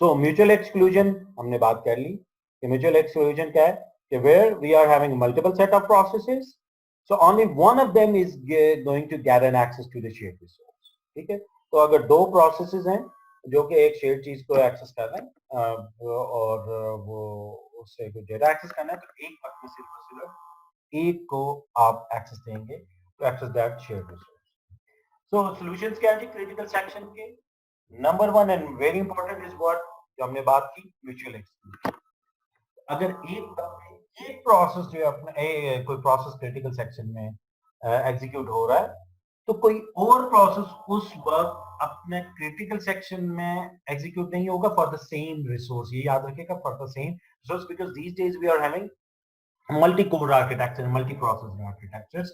सो म्यूचुअल एक्सक्लूजन हमने बात कर ली कि म्यूचुअल एक्सक्लूजन क्या है, कि where we are having multiple set of processes, so only one of them is going to get an access to the shared resource, ठीक है। तो अगर दो प्रोसेसेस हैं जो कि एक शेयर चीज को एक्सेस कर रहे हैं और वो उससे कुछ डेटा एक्सेस करना है, तो एक वक्त में सिर्फ एक को आप एक्सेस देंगे to access that share resource. So solutions क्या है जी क्रिटिकल सेक्शन के? Number one and very important is what, जो हमने बात की, म्यूचुअल एक्सक्लूजन। अगर एक प्रोसेस जो अपने कोई प्रोसेस क्रिटिकल सेक्शन में एग्जीक्यूट हो रहा है, तो कोई और प्रोसेस उस वक्त अपने क्रिटिकल सेक्शन में एग्जीक्यूट नहीं होगा फॉर द सेम रिसोर्स। ये याद रखिएगा, for the same resource, because these days we are having multi core architecture, multi process architectures.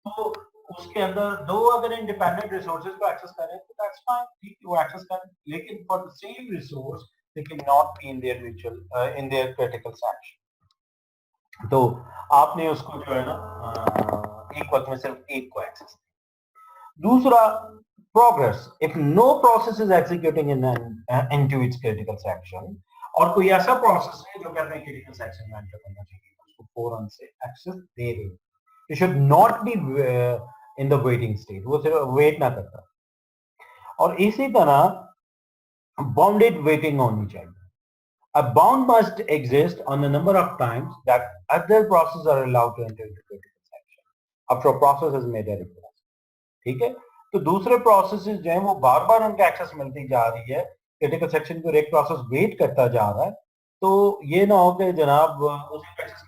तो उसके अंदर दो अगर इंडिपेंडेंट रिसोर्सेज को एक्सेस करें तो दैट्स फाइन, ठीक है, वो एक्सेस करें, लेकिन for the same resource they cannot be in their mutual in their critical section. तो आपने उसको जो है ना एक वक्त में सिर्फ एक को एक्सेस। दूसरा, progress. If no process is executing into its critical section, और कोई ऐसा प्रोसेस है जो कहते हैं क्रिटिकल सेक्शन में एंटर करना चाहिए, उसको फौरन से एक्सेस दे दे। It should not be in the waiting state, वो सिर्फ वेट ना करता। और इसी तरह बाउंडेड वेटिंग होनी चाहिए। A bound must exist on the number of times that other processes are allowed to enter into critical section after a process has made a request. ठीक है, तो दूसरे प्रोसेसेस जो हैं वो बार बार उनके एक्सेस मिलती जा रही है, क्रिटिकल सेक्शन को एक प्रोसेस वेट करता जा रहा है, तो ये ना हो कि जनाब उसको एक्सेस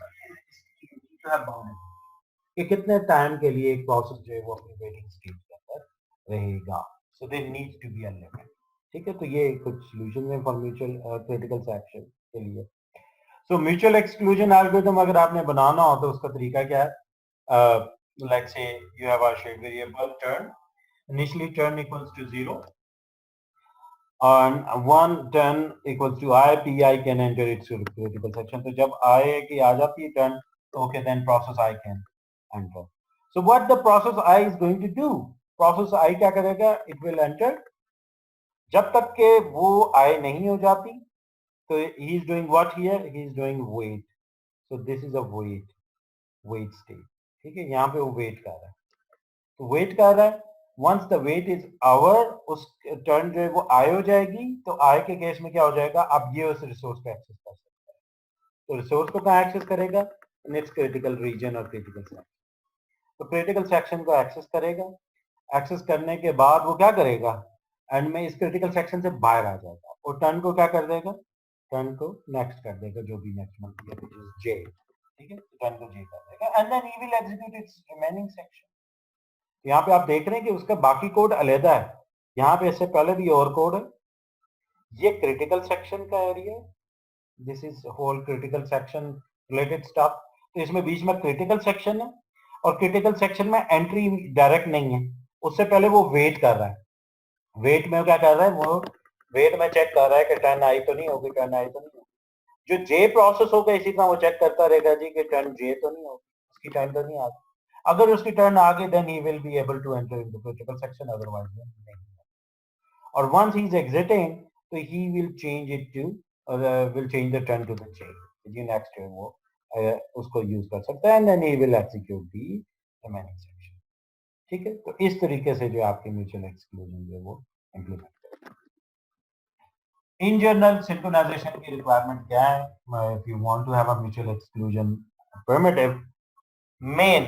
कि कितने टाइम के लिए एक प्रोसेस जो है वो अपनी वेटिंग स्टेज के अंदर रहेगा। So they need to be a limit. ठीक है, तो ये कुछ सॉल्यूशन है फॉर म्यूचुअल क्रिटिकल सेक्शन के लिए। सो म्यूचुअल एक्सक्लूजन एल्गोरिथम अगर आपने बनाना हो तो उसका तरीका क्या है? Let's say you have a shared variable turn, initially turn equals to 0 and one turn equals to I, pi can enter its critical section. तो जब I की आ जाती है turn, तो okay, then process I can enter. So what the process I is going to do? Process I क्या करेगा? It will enter जब तक के वो I नहीं हो जाती, तो he is doing what here? He is doing wait. So this is a wait state. ठीक है, यहाँ पे वो wait कर रहा है, तो wait कर रहा है। Once the wait is over, उस टर्न जो है वो आई हो जाएगी, तो आई के केस में क्या हो जाएगा? अब ये उस रिसोर्स को एक्सेस कर सकता है। तो रिसोर्स को कहाँ एक्सेस करेगा? इन इट्स क्रिटिकल रीजन और क्रिटिकल सेक्शन। तो क्रिटिकल सेक्शन को एक्सेस करेगा, एक्सेस करने के बाद वो क्या करेगा? एंड में इस क्रिटिकल सेक्शन से बाहर आ जाएगा और टर्न को क्या कर देगा? टर्न को नेक्स्ट कर देगा, जो भी नेक्स्ट बनती है, व्हिच इज जे। ठीक है, टर्न को जे कर देगा and then he will execute its remaining section. यहाँ पे आप देख रहे हैं कि उसका बाकी कोड अलग है, यहाँ पे इससे पहले भी और कोड है। ये क्रिटिकल सेक्शन का एरिया है, this is whole critical section related stuff. तो इसमें बीच में क्रिटिकल सेक्शन है और क्रिटिकल सेक्शन में एंट्री डायरेक्ट नहीं है, उससे पहले वो वेट कर रहा है। वेट में क्या कर रहा है? वो वेट में चेक कर रहा है कि टर्न आई तो नहीं होगी, टर्न आई तो नहीं होगी। जो जे प्रोसेस होगा इसी तरह वो चेक करता रहेगा जी कि टर्न जे तो नहीं होगी, उसकी टर्न तो नहीं आती। अगर उसकी टर्न आ गई then he will be able to enter into critical section, otherwise नहीं। और वंस ही इज एग्जिटिंग, तो he will change it to will change the turn to the chain, जी नेक्स्ट है वो उसको यूज कर सकता है and then he will execute the remaining section. ठीक है, तो इस तरीके से जो आपकी म्यूचुअल एक्सक्लूजन जो है वो इंप्लीमेंट करें। इन जनरल सिंक्रोनाइजेशन की रिक्वायरमेंट क्या है? If you want to have a mutual exclusion primitive,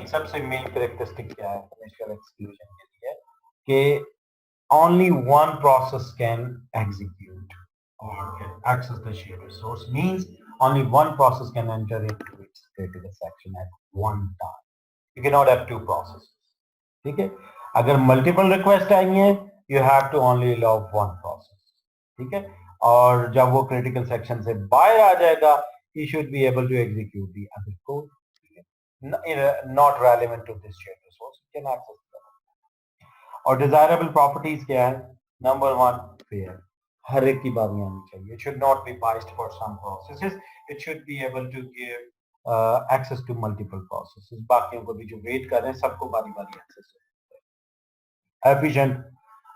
सबसे मेन कैरेक्टरिस्टिक क्या है म्यूचुअल एक्सक्लूजन के लिए? कि only one process can execute or can access the shared resource, means only one process can enter into its critical section at one time. You cannot have two processes. ठीक है, अगर multiple request आई है, you have to only allow one process. ठीक है, और जब वो critical section से बाहर आ जाएगा, he should be able to execute the other code. Not relevant to this shared resource, you can access it. और डिजायरेबल प्रॉपर्टीज क्या है? नंबर वन, फेयर, हर एक की बारी आनी चाहिए। It should not be biased for some processes, it should be able to give access to multiple processes. बाकियों को भी जो वेट कर रहे हैं सबको बारी बारी एक्सेस हो। एफिशिएंट,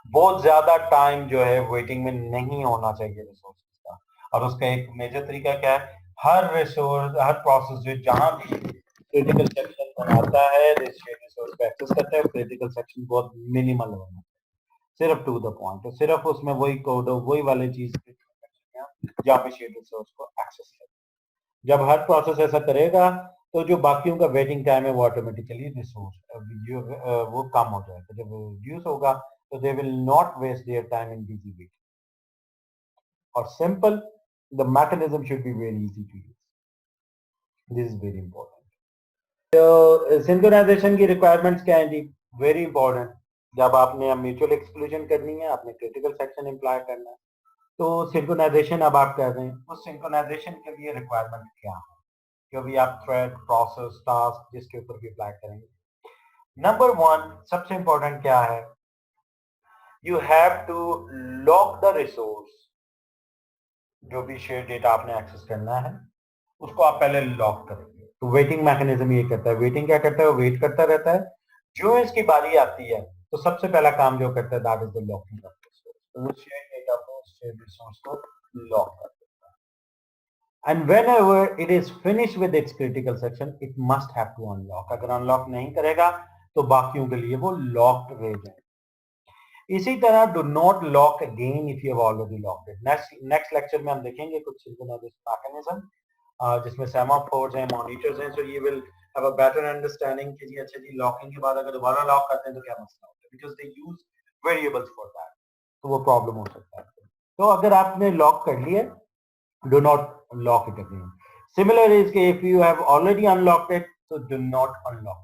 बहुत ज्यादा टाइम जो है वेटिंग में नहीं होना चाहिए रिसोर्सेज का। और उसका एक मेजर तरीका क्या है? हर रिसोर्स, हर प्रोसेस जो जहां भी क्रिटिकल सेक्शन बनाता है रिसोर्स को एक्सेस करता है, क्रिटिकल सेक्शन बहुत मिनिमल होना, सिर्फ टू द पॉइंट, सिर्फ उसमें वही कोड हो, वही वाली चीज जहाँ पे शेयर रिसोर्स को एक्सेस कर। जब हर प्रोसेस ऐसा करेगा तो जो बाकियों का वेटिंग टाइम है वो ऑटोमेटिकली रिसोर्स वो कम हो जाएगा। जब रिड्यूस होगा तो they will not waste their time in busy waiting. और simple, the mechanism should be very easy to use, this is very important. तो सिंक्रोनाइजेशन की रिक्वायरमेंट्स क्या है जी? Very important. जब आपने म्यूचुअल एक्सक्लूजन करनी है, आपने क्रिटिकल सेक्शन इम्प्लाई करना है, तो सिंक्रोनाइजेशन अब आप कर रहे हैं, उस सिंक्रोनाइजेशन के लिए रिक्वायरमेंट क्या है? जो भी आप थ्रेड, प्रोसेस, टास्क जिसके ऊपर भी अप्लाई करेंगे, नंबर वन सबसे इंपॉर्टेंट क्या है? You have to lock the resource जो भी शेयर डेटा आपने एक्सेस करना है उसको आप पहले लॉक करेंगे। तो वेटिंग मैकेनिज्म ये करता है। वेटिंग क्या करता है? वो वेट करता रहता है, जो इसकी बारी आती है तो सबसे पहला काम जो करता है that is the locking of resource. तो वो शेयर डेटा को, शेयर रिसोर्स को लॉक कर देता है। And whenever it is finished with its critical section it must have to unlock। अगर अनलॉक नहीं करेगा तो बाकियों के लिए वो लॉक्ड रह जाएगा। इसी तरह do not lock again if you have already locked it. Next lecture में हम देखेंगे कुछ सिंक्रोनाइजेशन मैकेनिज्म जिसमें सेमाफोर्स हैं, मॉनिटर्स हैं। So you will have a better understanding कि जी अच्छा जी लॉकिंग के बाद अगर दोबारा लॉक करते हैं तो क्या मसला होता है, because they use variables for that, तो वो प्रॉब्लम हो सकता है। तो अगर आपने लॉक कर लिया, do not lock it again. Similar is के if you have already unlocked it तो do not unlock.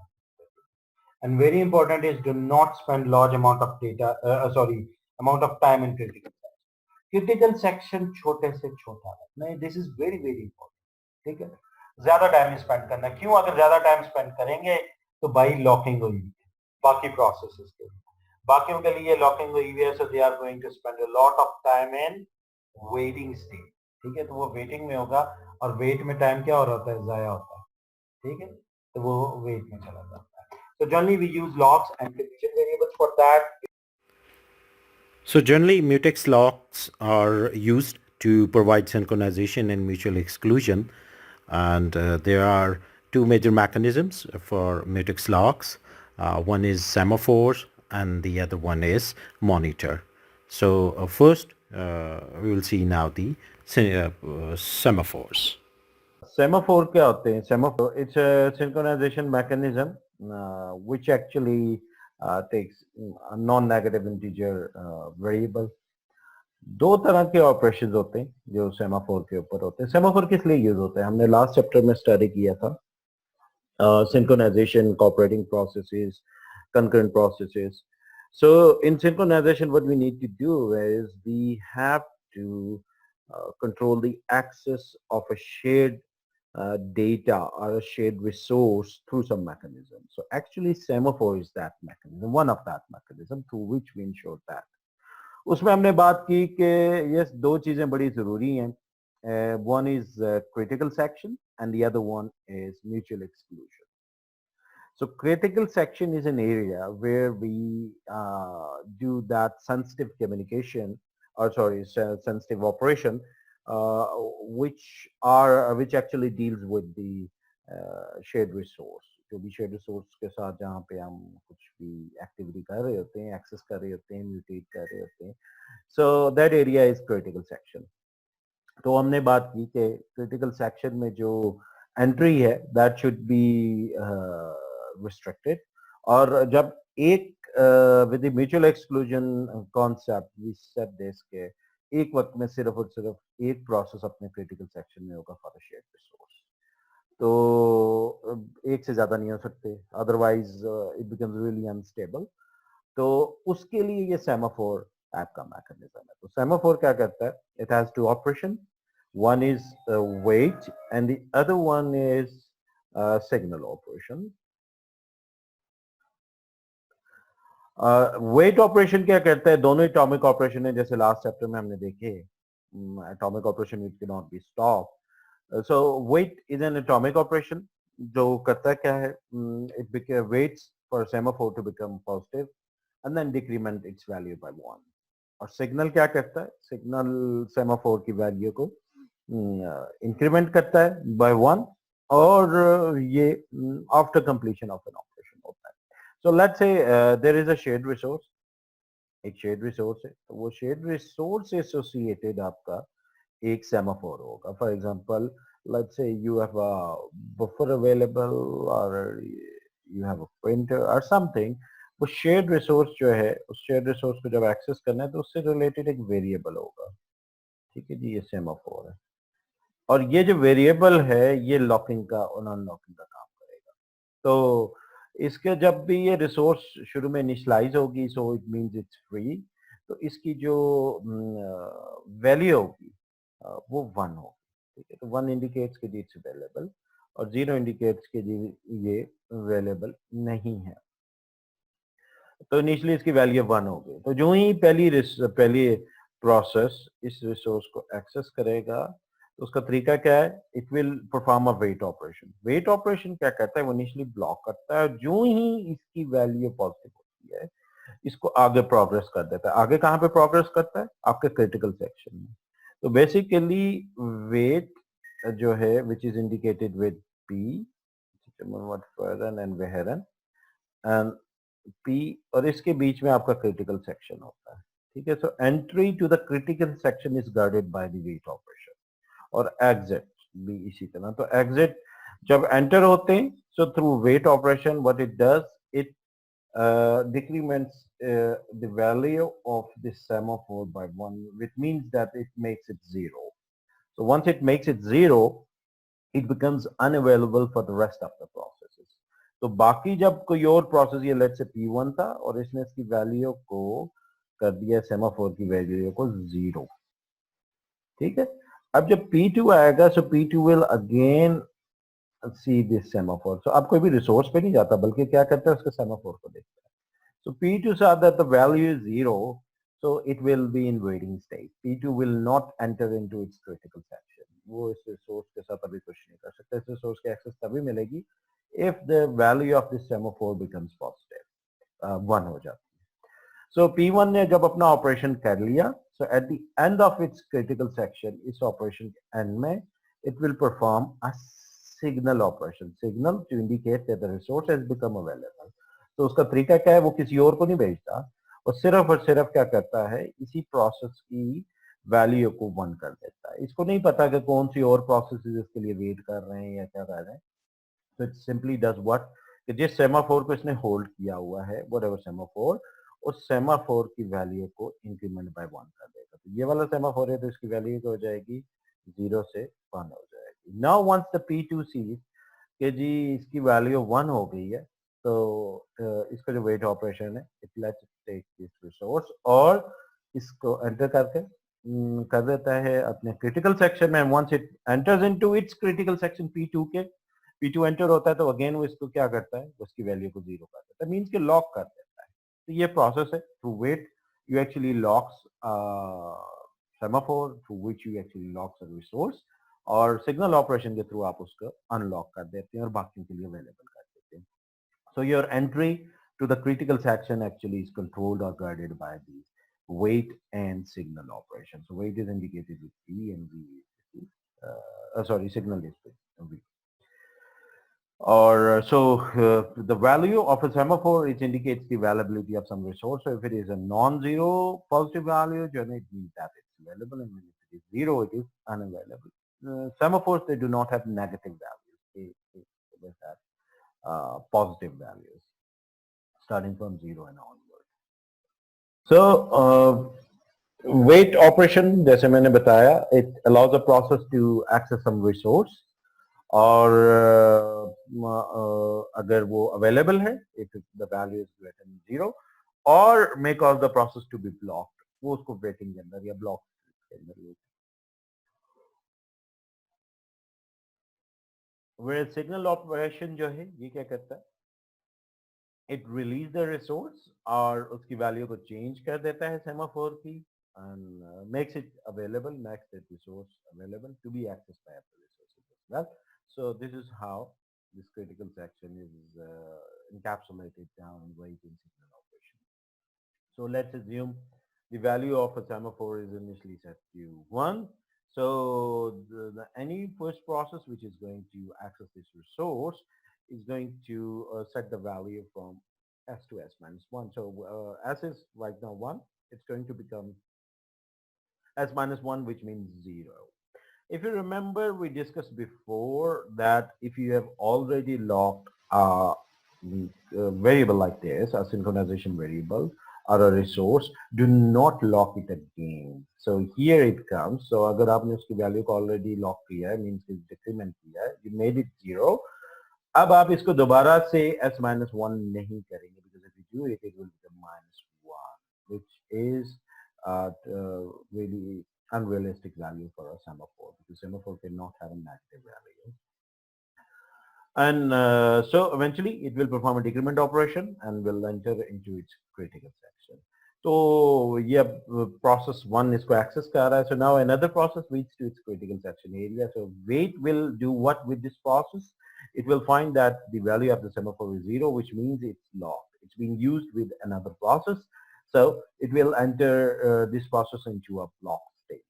And very important is do not spend large amount of data amount of time in critical section। critical section छोटे से छोटा नहीं, this is very very important। ठीक है, ज्यादा time spend करना। क्यों? अगर ज्यादा टाइम स्पेंड करेंगे तो बाई लॉकिंग हुई है बाकी प्रोसेसेस के लिए, बाकियों के लिए लॉकिंग हुई है, so they are going to spend a lot of time in waiting state. ठीक है, तो वो वेटिंग में होगा और वेट में टाइम क्या हो रहा होता है? जाया होता है। ठीक है, तो वो वेट में चला जाता है। So generally we use locks and condition variables for that। So generally, mutex locks are used to provide synchronization and mutual exclusion. And there are two major mechanisms for mutex locks. One is semaphores and the other one is monitor. So first, we will see now the semaphores. Semaphore क्या होते हैं? Semaphore it's a synchronization mechanism which actually takes a non-negative integer variable। दो तरह के operations होते हैं जो semaphore के ऊपर होते हैं। सेमाफोर किस लिए यूज होता है? हमने लास्ट चैप्टर में स्टडी किया था synchronization, cooperating processes, concurrent processes। So in synchronization what we need to do is we have to control the access of a shared data or a shared resource through some mechanism। So actually semaphore is that mechanism, one of that mechanism through which we ensure that। उसमें हमने बात की कि ये दो चीजें बड़ी जरूरी हैं। One is critical section and the other one is mutual exclusion. So critical section is an area where we do that sensitive communication, or sorry, sensitive operation, which actually deals with the shared resource। जो भी shared resource के साथ जहाँ पे हम कुछ भी activity कर रहे होते हैं, access कर रहे होते हैं, mutate कर रहे होते हैं, so that area is critical section। तो हमने बात की कि critical section में जो entry है that should be restricted। और जब एक with the mutual exclusion concept we said this के एक वक्त में सिर्फ और सिर्फ एक प्रोसेस अपने क्रिटिकल सेक्शन में होगा फॉर शेयर्ड रिसोर्स। तो एक से ज्यादा नहीं हो सकते, otherwise it becomes really unstable. तो उसके लिए ये सेमाफोर टाइप का मैकेनिज्म है। तो सेमाफोर क्या करता है? It has two operation, one is wait and the other one is signal operation. Wait operation क्या करता है? दोनों एटॉमिक ऑपरेशन है, जैसे लास्ट चैप्टर में हमने देखे atomic operation which can not be stop. So wait is an atomic operation जो करता क्या है? It waits for semaphore to become positive and then decrement its value by 1। और सिग्नल क्या करता है? सिग्नल सेमाफोर की वैल्यू को इंक्रीमेंट करता है बाय 1 और ये after completion of an operation होता है। So let's say there is a shared resource, एक shared resource है, तो वो shared resource associated आपका एक semaphore होगा। For example, let's say you have a buffer available or you have a printer or something। वो shared resource जो है, उस shared resource को जब access करना है तो उससे related एक variable होगा। ठीक है जी, ये semaphore है। और ये जो variable है ये locking का और non-locking का काम करेगा। तो इसके जब भी ये रिसोर्स शुरू में इनिशियलाइज होगी, so it means it's free, तो इसकी जो वैल्यू होगी वो 1 होगी। ठीक है, तो 1 इंडिकेट्स कि इट्स अवेलेबल और 0 इंडिकेट्स कि ये अवेलेबल नहीं है। तो इनिशियली इसकी वैल्यू 1 हो गई। तो जो ही पहली प्रोसेस इस रिसोर्स को एक्सेस करेगा तो उसका तरीका क्या है, it will perform a wait operation. Wait operation क्या करता है, वो इनिशियली ब्लॉक करता है, जो ही इसकी वैल्यू पॉजिटिव होती है इसको आगे प्रोग्रेस कर देता है। आगे कहाँ पे प्रोग्रेस करता है, आपके क्रिटिकल सेक्शन में। तो बेसिकली वेट जो है which is indicated with P and वेहरन एंड पी, और इसके बीच में आपका क्रिटिकल सेक्शन होता है। ठीक है, so entry to the critical section is guarded by the wait operation, और एग्जिट भी इसी तरह। तो एग्जिट जब एंटर होते हैं, so through wait operation what it does, it decrements the value of this semaphore by 1, which means that it makes it 0. So once it makes it 0, it becomes unavailable for the rest of the processes. तो बाकी जब कोई और process, ये let's say P1 था और इसने इसकी वैल्यू को कर दिया सेमाफोर की वैल्यू को 0। ठीक है, अब जब P2 आएगा, सो P2 will again see this semaphore. So अब कोई भी रिसोर्स पे नहीं जाता, बल्कि क्या करता है, उसके सेमाफोर को देखता है। So P2 saw that the value is 0, so it will be in waiting state. P2 will not enter into its critical section. वो इस रिसोर्स के साथ अभी कुछ नहीं कर सकता। इस रिसोर्स की एक्सेस तभी मिलेगी if the value of this semaphore becomes positive, 1 हो जाती है। So P1 ने जब अपना ऑपरेशन कर लिया, so at the end of its critical section, इस ऑपरेशन के एंड में it will perform a signal operation, signal to indicate that the resource has become available. तो उसका तरीका क्या है, वो किसी और को नहीं भेजता, और सिर्फ क्या करता है, इसी प्रोसेस की वैल्यू को 1 कर देता है। इसको नहीं पता कि कौन सी और प्रोसेसेस इसके लिए वेट कर रहे हैं या क्या कर रहे हैं। तो इट सिंपली डज व्हाट, कि जिस सेमाफोर को इसने होल्ड किया हुआ है, व्हाटएवर सेमाफोर, उस सेमाफोर की वैल्यू को इंक्रीमेंट बाय 1 कर देगा। तो ये वाला सेमाफोर है, तो इसकी वैल्यू हो जाएगी 0 से 1 हो जाएगी। Now once the P2 seize कि जी इसकी वैल्यू 1 हो गई है, तो इसका जो वेट ऑपरेशन है, it let's take this resource और इसको एंटर करके कर देता है अपने क्रिटिकल सेक्शन में। Once it enters into its critical section P2 के, P2 एंटर होता है, तो अगेन वो इसको क्या करता है, उसकी वैल्यू को 0 कर देता है, मींस कि लॉक कर देता है। तो ये प्रोसेस है, through wait you actually locks semaphore, through which you actually locks a resource, और सिग्नल ऑपरेशन के थ्रू आप उसको अनलॉक कर देते हैं और बाकियों के लिए अवेलेबल कर देते हैं। So your entry to the critical section actually is controlled or guided by the wait and signal operation. So wait is indicated with P and V is sorry, signal is with V. Or the value of a semaphore, it indicates the availability of some resource. So if it is a non-zero positive value, then it means that it's available, and if it is 0, it is unavailable. Semaphores, they do not have negative values. They have positive values starting from 0 and onward. So wait operation, जैसे मैंने बताया, it allows a process to access some resource, और अगर वो available है, if the value is greater than 0, or may cause the process to be blocked, वो उसको waiting के अंदर या block के अंदर। Where signal operation जो है, ये क्या करता है, it release the resource और उसकी वैल्यू को चेंज कर देता है सेमाफोर की, and makes it available, makes that resource available to be accessed by other resources as well. So this is how this critical section is encapsulated down in waiting signal operation. So let's assume the value of a semaphore is initially set to 1. So any first process which is going to access this resource is going to set the value from S to S minus 1. So S is right now 1. It's going to become S minus 1, which means 0. If you remember, we discussed before that if you have already locked a variable like this, a synchronization variable or a resource, do not lock it again. So here it comes. So अगर आपने उसकी value को already lock किया है, means decrement किया है, you made it 0. अब आप इसको दोबारा से s minus 1 नहीं करेंगे, because if you do it, it will become minus 1, which is really unrealistic value for a semaphore, because semaphore cannot have a negative value. And so eventually it will perform a decrement operation and will enter into its critical section. So yeah, process one is to access कर रहा है. So now another process reaches to its critical section area. So wait will do what with this process? It will find that the value of the semaphore is 0, which means it's locked. It's being used with another process. So it will enter this process into a block state.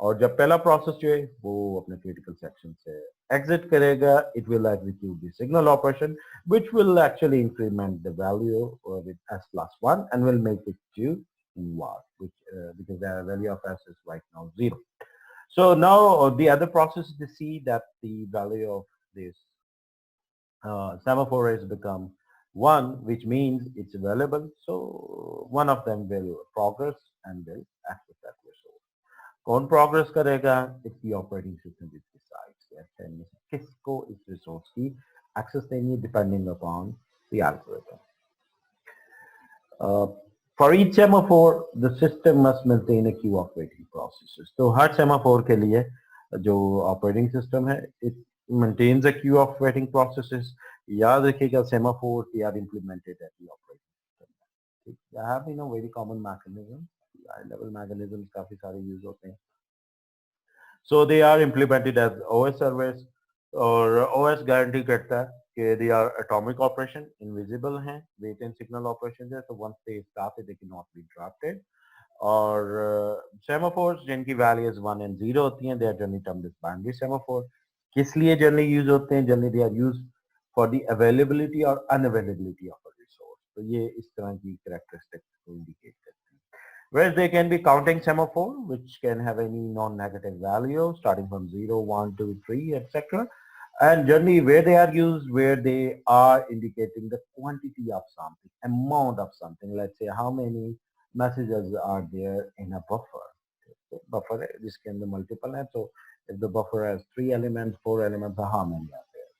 और जब पहला process जो है वो अपने critical section से exit करेगा, it will execute the signal operation which will actually increment the value with s plus 1 and will make it to 1, which because the value of s is right now 0. So now the other process to see that the value of this semaphore has become 1, which means it's available. So one of them will progress and will access that resource. कौन progress करेगा? It's the operating system which decides किसको इस resource की access देनी है depending upon the algorithm. For each semaphore the system must maintain a queue of waiting processes. तो हर semaphore के लिए जो ऑपरेटिंग सिस्टम है it maintains a queue of waiting processes. याद रखिएगा semaphore they are implemented at the operating system. They have been a very common mechanism. High level mechanism काफी सारे यूज होते हैं. So they are implemented as OS service और OS guarantee करता है कि they are atomic operation, invisible हैं, wait and signal operations है, so once they started they cannot be interrupted. और semaphores जिनकी values 1 and 0 होती हैं, they are generally termed as binary semaphore. किस लिए generally use होते हैं? Generally they are used for the availability or unavailability of a resource. तो ये इस तरह की characteristics को indicate करते हैं. Whereas they can be counting semaphore, which can have any non-negative value starting from 0, 1, 2, 3, etc. And generally where they are used, where they are indicating the quantity of something, amount of something. Let's say how many messages are there in a buffer. Buffer, this can be multiple. So if the buffer has 3 elements, 4 elements, how many are there?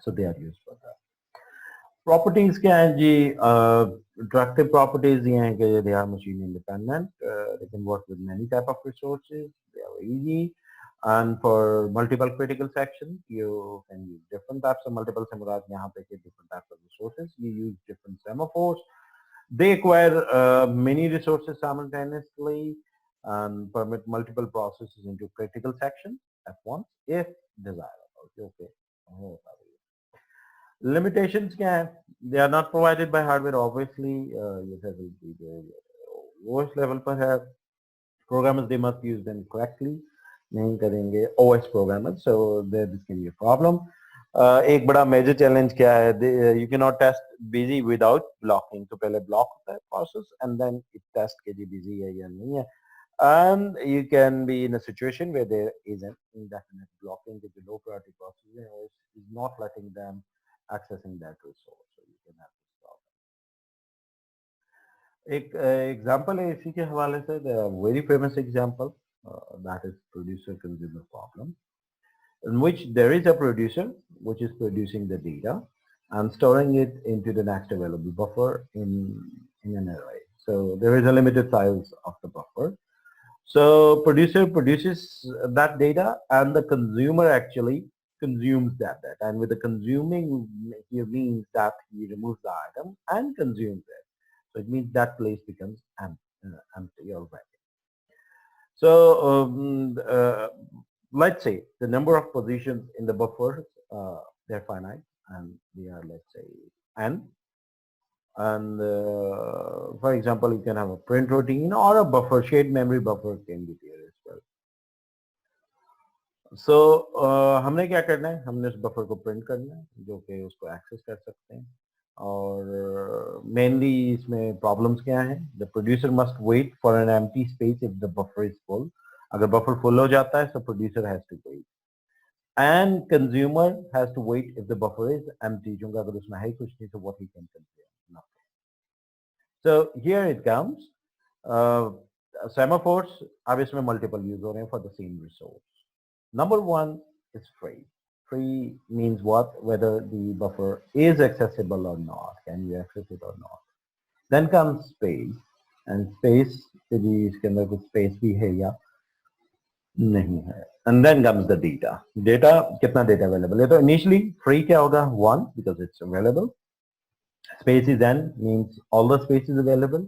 So they are used for that. Properties क्या हैं जी? Attractive properties ये हैं कि they are machine independent. They can work with many type of resources. They are easy. And for multiple critical sections, you can use different types of multiple semaphores. यहाँ पे different types of resources. You use different semaphores. They acquire many resources simultaneously and permit multiple processes into critical sections at once if desirable. Okay. Oh, limitations क्या है? They are not provided by hardware obviously. OS level पर है. Programmers they must use them correctly. नहीं करेंगे OS programmers, so there this can be a problem. एक बड़ा major challenge क्या है? You cannot test busy without blocking. तो पहले block होता है process and then it test के जी busy है या नहीं है. And you can be in a situation where there is an indefinite blocking with the low priority process is not letting them accessing that resource. So you can have to stop. एक example है इसी के हवाले से, the very famous example that is producer consumer problem, in which there is a producer which is producing the data and storing it into the next available buffer in an array. So there is a limited size of the buffer. So producer produces that data and the consumer actually consumes that data. And with the consuming here means that he removes the item and consumes it. So it means that place becomes empty or vacant. So let's say the number of positions in the buffer, they're finite and they are, let's say, n. And for example, you can have a print routine or a buffer, shared memory buffer can be there as well. So हमने क्या करना है? हमने उस buffer को print करना है जो कि उसको एक्सेस कर सकते हैं. और मेनली इसमें प्रॉब्लम्स क्या हैं? The producer must wait for an empty space if the buffer is full. अगर बफर फुल हो जाता है तो producer has to wait and consumer has to wait if the buffer is empty. क्योंकि अगर उसमें है कुछ नहीं तो what he can consume. So here it comes. Semaphores, अब इसमें multiple use हो रहे हैं for the same resource. Number one is free. Free means what? Whether the buffer is accessible or not. Can you access it or not? Then comes space, and space यदि इसके अंदर कुछ space भी है या नहीं है. And then comes the data. Data कितना data available है? तो initially free क्या होगा? 1 because it's available. Space is n means all the space is available.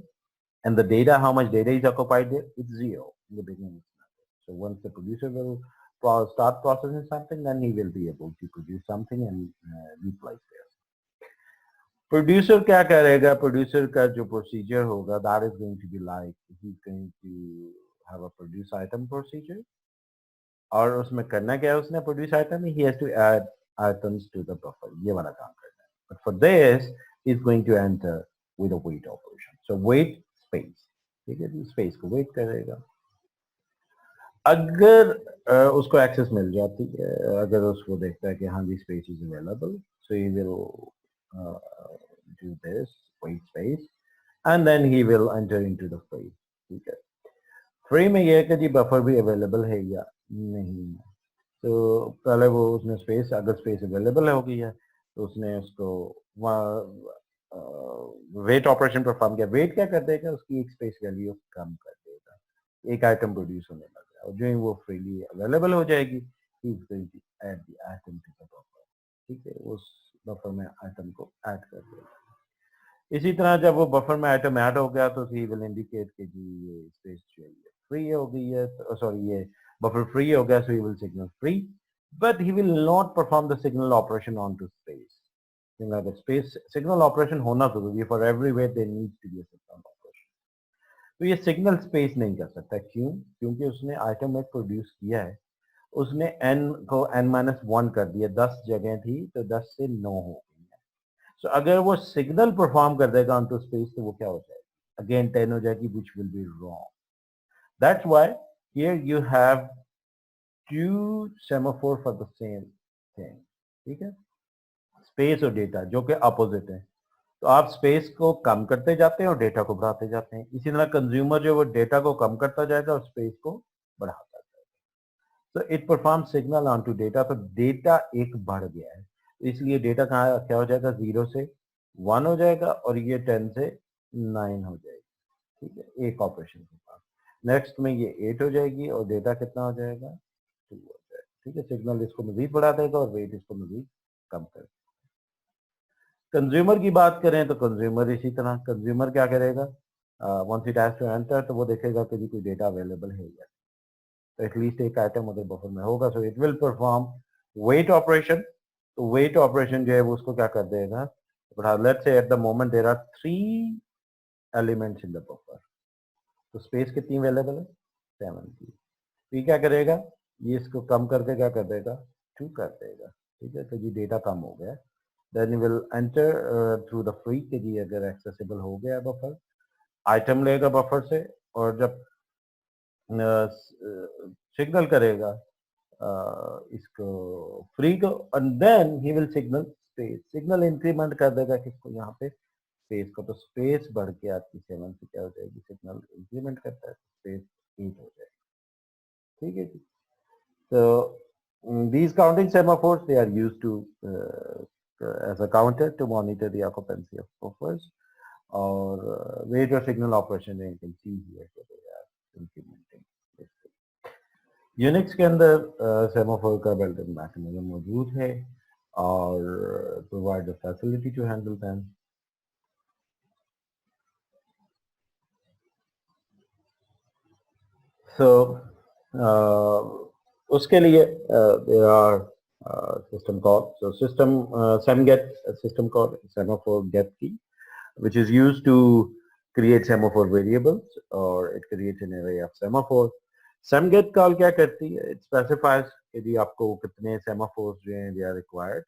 And the data, how much data is occupied there? It's zero in the beginning. It's nothing. So once the producer will start processing something, then he will be able to produce something and replace it. Producer क्या करेगा? Producer का जो procedure होगा, that is going to be like he's going to have a produce item procedure. और उसमें करना क्या है उसने produce item में? He has to add items to the buffer. ये वाला काम करना है. But for this, he's going to enter with a wait operation. So wait space. ठीक है जी, space को wait करेगा. अगर उसको एक्सेस मिल जाती है, अगर उसको देखता है कि हाँ जी space is available, so he will do this wait space and then he will enter into the free. ठीक है, फ्री में ये है कि जी बफर भी अवेलेबल है या नहीं है. तो पहले वो उसने स्पेस, अगर स्पेस अवेलेबल हो गई है तो उसने उसको वेट ऑपरेशन परफॉर्म किया. वेट क्या कर देगा? उसकी एक स्पेस वैल्यू कम कर देगा, एक आइटम प्रोड्यूस होने लगा और जो ही वो फ्रीली अवेलेबल हो जाएगी he is going to add the item to the buffer. ठीक है, उस बफर में आइटम को ऐड कर देगा. इसी तरह जब वो बफर में आइटम ऐड हो गया तो ही विल इंडिकेट कि जी ये स्पेस चाहिए फ्री हो गई है, सॉरी ये बफर फ्री हो गया, so he will signal free, but he will not perform the signal operation on to space. Space signal operation होना जरूरी है. For every way there needs to be a signal operation. तो ये signal space नहीं कर सकता. क्यों? क्योंकि उसने आइटम एक प्रोड्यूस किया है, उसने n को n-1 कर दिया. 10 जगह थी तो 10 से 9 हो गई है. सो अगर वो सिग्नल परफॉर्म कर देगा ऑन टू स्पेस तो वो क्या हो जाएगी? अगेन 10 हो जाएगी, which will be wrong. That's why here you have two semaphore for the same thing. ठीक है, स्पेस और डेटा जो कि अपोजिट है. तो आप स्पेस को कम करते जाते हैं और डेटा को बढ़ाते जाते हैं. इसी तरह कंज्यूमर जो वो डेटा को कम करता जाएगा और स्पेस को बढ़ाता जाएगा. तो it perform signal on to data. तो डेटा एक बढ़ गया है, इसलिए डेटा कहाँ क्या हो जाएगा? 0 से 1 हो जाएगा और ये 10 से 9 हो जाएगी. ठीक है, एक ऑपरेशन के पास. नेक्स्ट में ये 8 हो जाएगी और डेटा कितना हो जाएगा? 2 हो जाएगा. ठीक है, सिग्नल इसको मजीद बढ़ा देगा और वेट इसको मजीद कम कर. कंज्यूमर की बात करें तो कंज्यूमर इसी तरह, कंज्यूमर क्या करेगा? Once it has to enter तो वो देखेगा कि कोई डेटा अवेलेबल है या तो एटलीस्ट एक आइटम अगर बफर में होगा, so it will perform wait operation. तो वेट ऑपरेशन जो है वो उसको क्या कर देगा? Let's say at the moment there are 3 elements in the buffer. तो स्पेस कितनी अवेलेबल है? 7 की. तो ये क्या करेगा? ये इसको कम करके क्या कर देगा? 2 कर देगा. ठीक है, तो ये डेटा कम हो गया. Then will enter through the free के जी अगर एक्सेसिबल हो गया बफर, आइटम लेगा बफर से और जब सिग्नल करेगा इसको फ्री को, and then he will signal space. Signal increment कर देगा किसको? यहाँ पे स्पेस को. तो स्पेस बढ़ के आपकी 7 से क्या हो जाएगी? सिग्नल इंक्रीमेंट करता है, स्पेस 8 हो जाएगी. ठीक है जी. तो these counting semaphores they are used to as a counter to monitor the occupancy of buffers. और वेट और signal operation you can see here that they are implementing this. Unix के अंदर सेमाफोर का बिल्ट इन मैकेनिज्म मौजूद है और provide the facility to handle them. So उसके लिए there are system called semget, a system called semaphore get key, which is used to create semaphore variables, or it creates an array of semaphores. semget call क्या करती है? It specifies कि जी आपको कितने semaphores जो हैं they are required,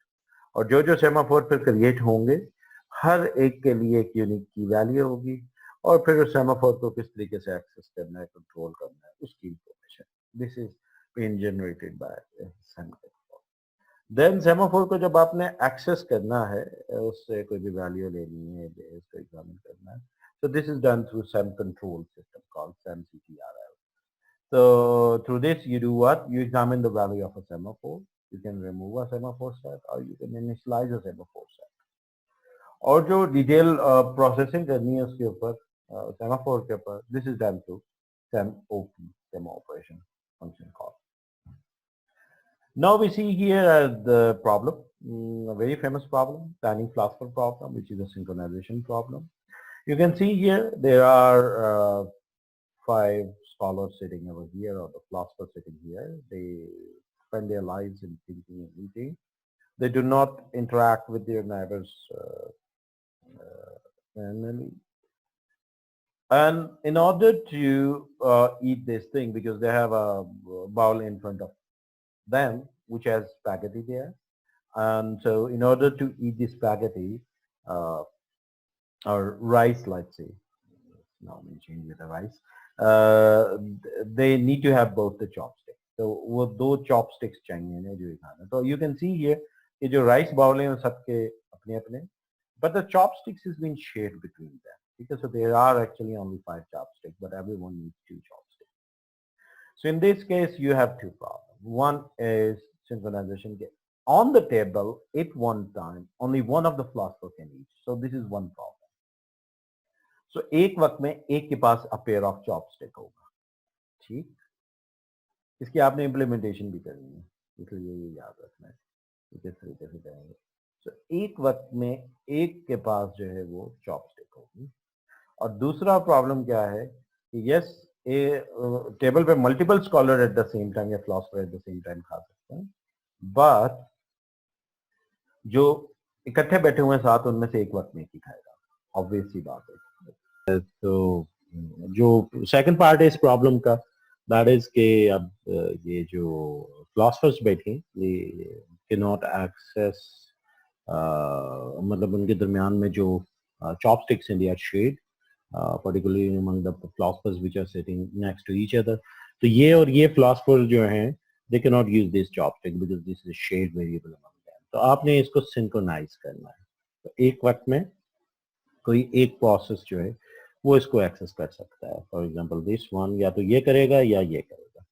और जो जो semaphore फिर create होंगे हर एक के लिए एक यूनिक की वैल्यू होगी और फिर उस सेमाफोर को किस तरीके से एक्सेस करना है, कंट्रोल करना है, उसकी information. This is been generated by semaphore. Then semaphore को जब आपने एक्सेस करना है, उससे कोई भी वैल्यू लेनी है, इसको एग्जामिन करना है, so this is done through some control system called SEMCTRL. So through this you do what? You examine the value of a semaphore. You can remove a semaphore set or you can initialize a semaphore set. और जो detail processing करनी है उसके ऊपर semaphore के ऊपर, this is done through SEMOP, SEM operation function call. Now we see here the problem, a very famous problem, tiny philosopher problem, which is a synchronization problem. You can see here there are 5 scholars sitting over here, or the philosophers sitting here. They spend their lives in thinking and eating. They do not interact with their neighbors manually. And in order to eat this thing, because they have a bowl in front of them which has spaghetti there, and so in order to eat the spaghetti uh, or rice, let's say, now I'm change with the rice, they need to have both the chopsticks. So वो दो chopsticks चाहिए ना जो ये खाना. So you can see here कि जो rice bowl है वो सबके अपने अपने, but the chopsticks is being shared between them. Because so there are actually only 5 chopsticks, but everyone needs 2 chopsticks. So in this case, you have 2 problems. One is synchronization. On the table, at one time, only one of the philosopher can eat. So this is one problem. So एक वक्त में एक के पास a pair of chopstick होगा. ठीक. इसकी आपने implementation भी करनी है. इसलिए ये याद रखना है. किस तरीके से करेंगे. So एक वक्त में एक के पास जो है वो chopstick होगी. और दूसरा प्रॉब्लम क्या है कि यस टेबल पे multiple scholar at the same time या philosopher at the same time खा सकते हैं, बट जो इकट्ठे बैठे हुए हैं साथ उनमें से एक वक्त में ही खाएगा. ऑब्वियस सी बात है. तो जो सेकंड पार्ट है इस प्रॉब्लम का, दैट इज के अब ये जो फिलोसफर्स बैठे ये कैन नॉट एक्सेस, मतलब उनके दरमियान में जो चॉपस्टिक्स हैं they are shared, particularly among the philosophers which are sitting next to each other. तो ये और ये philosophers जो हैं they cannot use this chopstick because this is a shared variable among them. तो आपने इसको synchronize करना है. तो एक वक्त में कोई एक प्रोसेस जो है वो इसको एक्सेस कर सकता है. फॉर एग्जाम्पल दिस वन या तो ये करेगा या ये करेगा.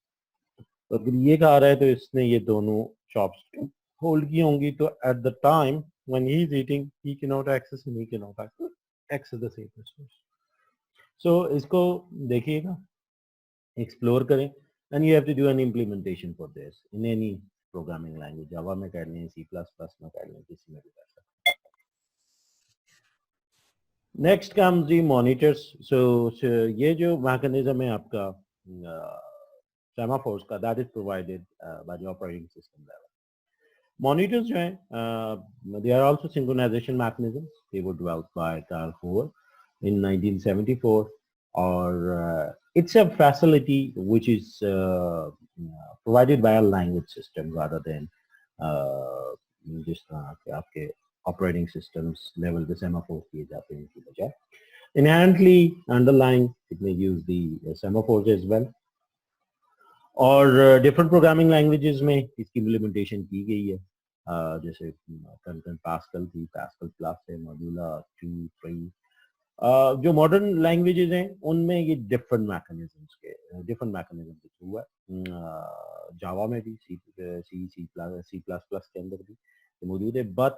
तो अगर ये खा रहा है तो इसने ये दोनों चॉपस्टिक होल्ड की होंगी, तो at the time when he is eating he can not access and he can not access the same resource. So इसको देखिएगा, एक्सप्लोर करें, and you have to do an implementation for this in any programming language. Java में कर लें, C++ में कर लें, किसी में भी कर सकते हैं. Next comes the monitors. So ये जो मैकेनिज्म है आपका सेमाफोर्स का, that is provided by the operating system level. Monitors जो हैं they are also synchronization mechanisms. They were developed by Carl Hoare in 1974, or it's a facility which is provided by a language system rather than जिस तरह के आपके operating systems level पे semaphore किए जाते हैं इनकी बजाय. Inherently underlying it may use the semaphores as well, और different programming languages में इसकी implementation की गई है. जैसे Concurrent Pascal थी, Pascal Plus है, Modula 2, 3. जो मॉडर्न लैंग्वेजेस हैं उनमें ये डिफरेंट मैकेनिज्म्स के थ्रू है. जावा में भी सी प्लस प्लस के अंदर भी मौजूद है, but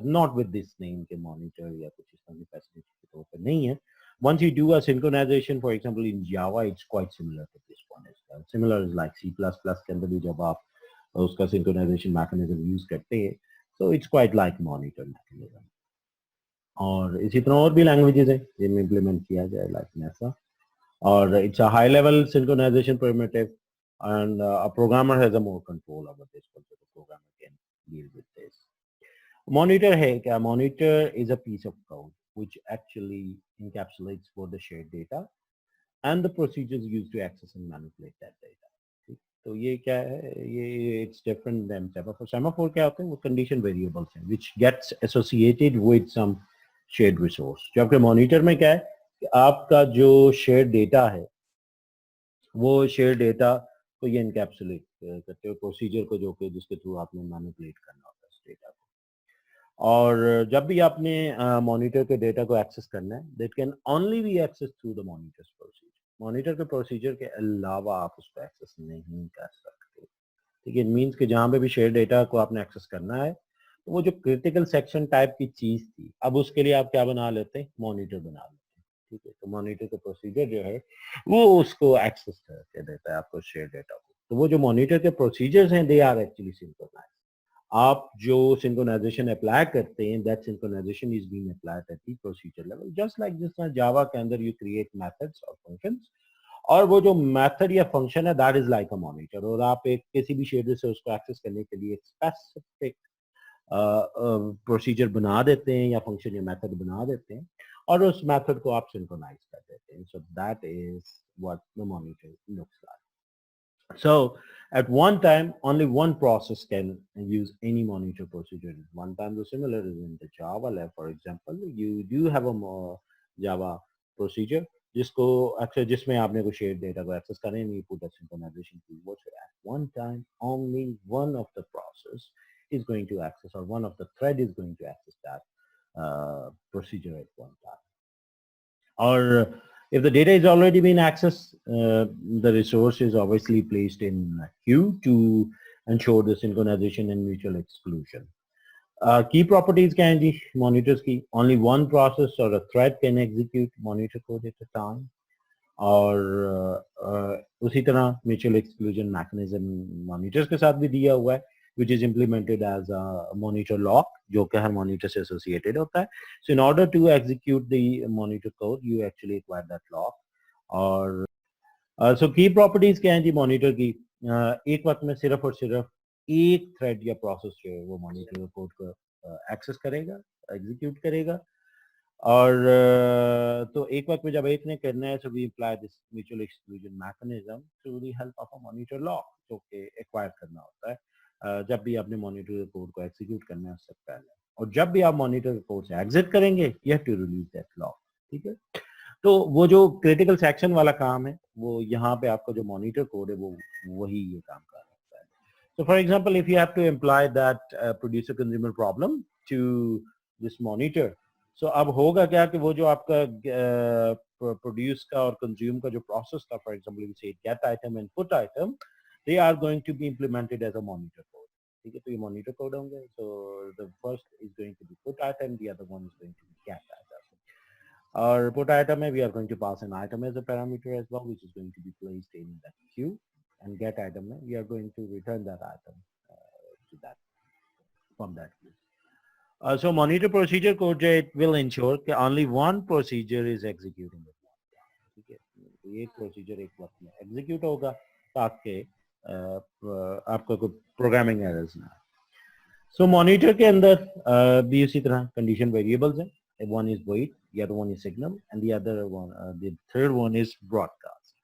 not with this name के मॉनिटर या कुछ इस तरह की फैसिलिटी के तौर पर नहीं है. Once you do a synchronization, for example, in Java, it's quite similar to this one as well. Similar is like C++ के अंदर भी जब आप उसका synchronization mechanism use करते हैं, so it's quite like monitor mechanism. और इसी तरह और भी लैंग्वेजेस हैं जिनमें इम्प्लीमेंट किया जाए लाइक नेसा. और it's a high level synchronization primitive, and a programmer has a more control over this, so the programmer can deal with this. Monitor है क्या? Monitor is a piece of code which actually encapsulates both the shared data and the procedures used to access and manipulate that data. तो ये क्या है? ये it's different than semaphore. Semaphore क्या होते हैं? वो कंडीशन वेरिएबल्स हैं which gets associated with some shared resource. जबकि मॉनिटर में क्या है कि आपका जो शेयर डेटा है वो शेयर डेटा को ये इनकैप्सुलेट करते हो प्रोसीजर को, जो कि जिसके थ्रू आपने मैनिपुलेट करना होता है इस डेटा को. और जब भी आपने मॉनिटर के डेटा को एक्सेस करना है, that can only be access through the monitors procedure. Monitor के प्रोसीजर के अलावा आप उसको एक्सेस नहीं कर सकते. ठीक है. इट मीन्स कि जहाँ पे भी शेयर डेटा को आपने एक्सेस करना है, तो वो जो क्रिटिकल सेक्शन टाइप की चीज थी, अब उसके लिए आप क्या बना लेते हैं? मॉनिटर बना लेते हैं. ठीक है. तो मॉनिटर का प्रोसीजर जो है वो उसको एक्सेस करके देता है आपको शेयर डेटा को. तो वो जो मॉनिटर के प्रोसीजर्स हैं दे आर एक्चुअली सिंक्रोनाइज्ड. आप जो सिंक्रोनाइजेशन अप्लाई करते हैं, that synchronization is being applied at the procedure level, just like जिस तरह जावा के अंदर यू क्रिएट मेथड्स और फंक्शंस, और वो जो मेथड या फंक्शन है that is like a monitor, और आप एक किसी भी शेयर रिसोर्स को एक्सेस करने के लिए एक स्पेसिफिक प्रोसीजर बना देते हैं या फंक्शन या मेथड बना देते हैं, और उस मेथड को आप सिंक्रोनाइज कर देते हैं. सो that is what the monitor looks like. So at one time, only one process can use any monitor procedure. One time, the similar is in the Java lab, for example, you do have a Java procedure जिसको अक्सर जिसमें आपने कोई share data को access करें, you put a synchronization keyword. So at one time, only one of the process is going to access, or one of the thread is going to access that procedure at one time. Or if the data is already been accessed, the resource is obviously placed in a queue to ensure the synchronization and mutual exclusion. Key properties can be monitors key. Only one process or a thread can execute monitor code at a time. और उसी तरह mutual exclusion mechanism monitors के साथ भी दिया हुआ है, which is implemented as a monitor lock, जो कि हर मॉनिटर से एसोसिएटेड होता है. So in order to execute the monitor code, you actually acquire that lock. और so key properties क्या हैं जी मॉनिटर की? एक वक्त में सिर्फ और सिर्फ एक थ्रेड या प्रोसेस जो है वो मॉनिटर कोड को एक्सेस करेगा, एग्जीक्यूट करेगा. और तो एक वक्त में जब एक ने करना है, so we apply this mutual exclusion mechanism through the help of a monitor lock, जो कि एक्वायर करना होता है जब भी आपने मॉनिटर कोड को एग्जीक्यूट करना है उससे पहले, और जब भी आप मॉनिटर कोड से एग्जिट करेंगे you have to release that lock. ठीक है, तो वो जो क्रिटिकल सेक्शन वाला काम है वो यहाँ पे आपका जो मॉनिटर कोड है वो वही ये काम कर सकता है. So for example, if you have to imply that producer consumer problem to this monitor, so अब होगा क्या कि वो जो आपका प्रोड्यूस का और कंज्यूम का जो प्रोसेस था, for example we say get item and put item, they are going to be implemented as a monitor code. ठीक है, तो ये मॉनिटर कोड होंगे. So the first is going to be put item, the other one is going to be get item. और put item में we are going to pass an item as a parameter as well, which is going to be placed in that queue, and get item में we are going to return that item to that from that queue. So monitor procedure code it will ensure that only one procedure is executing at one time. ठीक है, तो एक procedure एक वक्त में execute होगा ताकि आपका कोई प्रोग्रामिंग एरर्स ना. सो मॉनिटर के अंदर भी इसी तरह कंडीशन वेरिएबल्स हैं. One is wait, the other one is signal, and the other one, the third one is broadcast.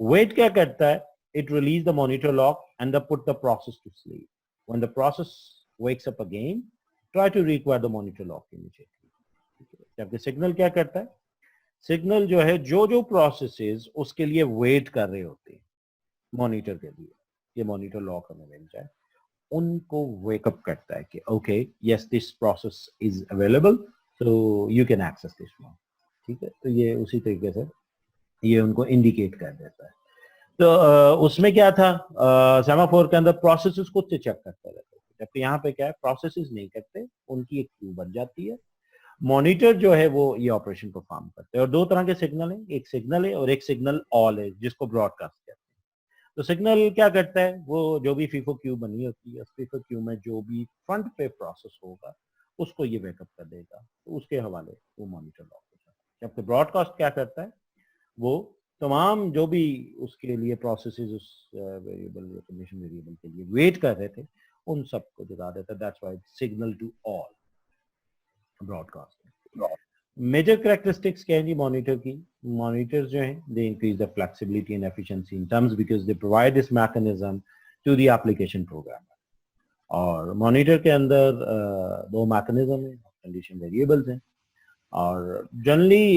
Wait क्या करता है? It release the monitor lock and put the process to sleep. When the process wakes up again, try to require the monitor lock immediately. जबकि signal क्या करता है? Signal जो है जो प्रोसेसेस उसके लिए वेट कर रहे होते हैं मॉनिटर के लिए, ये मॉनिटर लॉक हमें मिल जाए, उनको वेकअप करता है कि okay yes this process is available, so you can access this one. ठीक है, तो ये उसी तरीके से ये उनको इंडिकेट कर देता है. तो उसमें क्या था, सेमाफोर के अंदर प्रोसेसेस खुद से चेक करते रहते थे, जबकि यहाँ पे क्या है, प्रोसेसेस नहीं करते, उनकी एक क्यू बन जाती है. मॉनिटर जो है वो ये ऑपरेशन परफॉर्म करते हैं. और दो तरह के सिग्नल हैं, एक सिग्नल है और एक सिग्नल ऑल है, जिसको ब्रॉडकास्ट कहते हैं. तो सिग्नल क्या करता है, वो जो भी फीफो क्यू बनी होती है, फीफो क्यू में जो भी फ्रंट पे प्रोसेस होगा उसको ये वेकअप कर देगा, तो उसके हवाले वो मॉनिटर लॉक हो जाता है. जबकि ब्रॉडकास्ट क्या करता है, वो तमाम जो भी उसके लिए प्रोसेसेस उस वेरिएबल या कंडीशन वेरिएबल के लिए वेट कर रहे थे उन सबको जगा देता है. That's why signal to all broadcast. Major characteristics क्या है जी मॉनिटर की? मॉनिटर्स जो हैं they increase the flexibility and efficiency in terms because they provide this mechanism to the application programmer. और मॉनिटर के अंदर दो मैकेनिज्म है, कंडीशन वेरिएबल्स हैं, और जनरली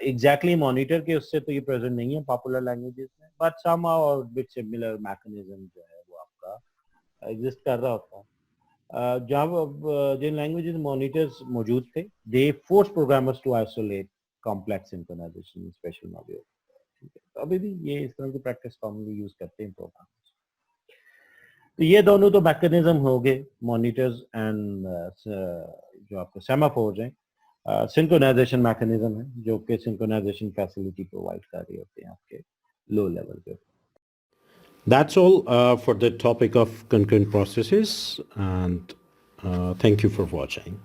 एग्जैक्टली मॉनिटर के उससे तो ये प्रेजेंट नहीं है पॉपुलर लैंग्वेजेस में, बट समहाउ और बिट सिमिलर मैकेनिज्म जो है वो आपका एग्जिस्ट कर रहा होता है. जब जिन लैंग्वेजेस मॉनिटर्स मौजूद थे, they force programmers to isolate complex synchronization special module. ठीक है, तो अभी भी ये इस तरह की प्रैक्टिस कॉमनली यूज करते हैं प्रोग्रामर्स. तो ये दोनों तो मैकेनिज्म हो गए मॉनिटर्स एंड जो आपके सेमाफोर्स हैं. सिंक्रोनाइजेशन मैकेनिज्म है जो कि सिंक्रोनाइजेशन फैसिलिटी प्रोवाइड कर रही होते हैं आपके लो लेवल पे. That's all for the topic of concurrent processes, and thank you for watching.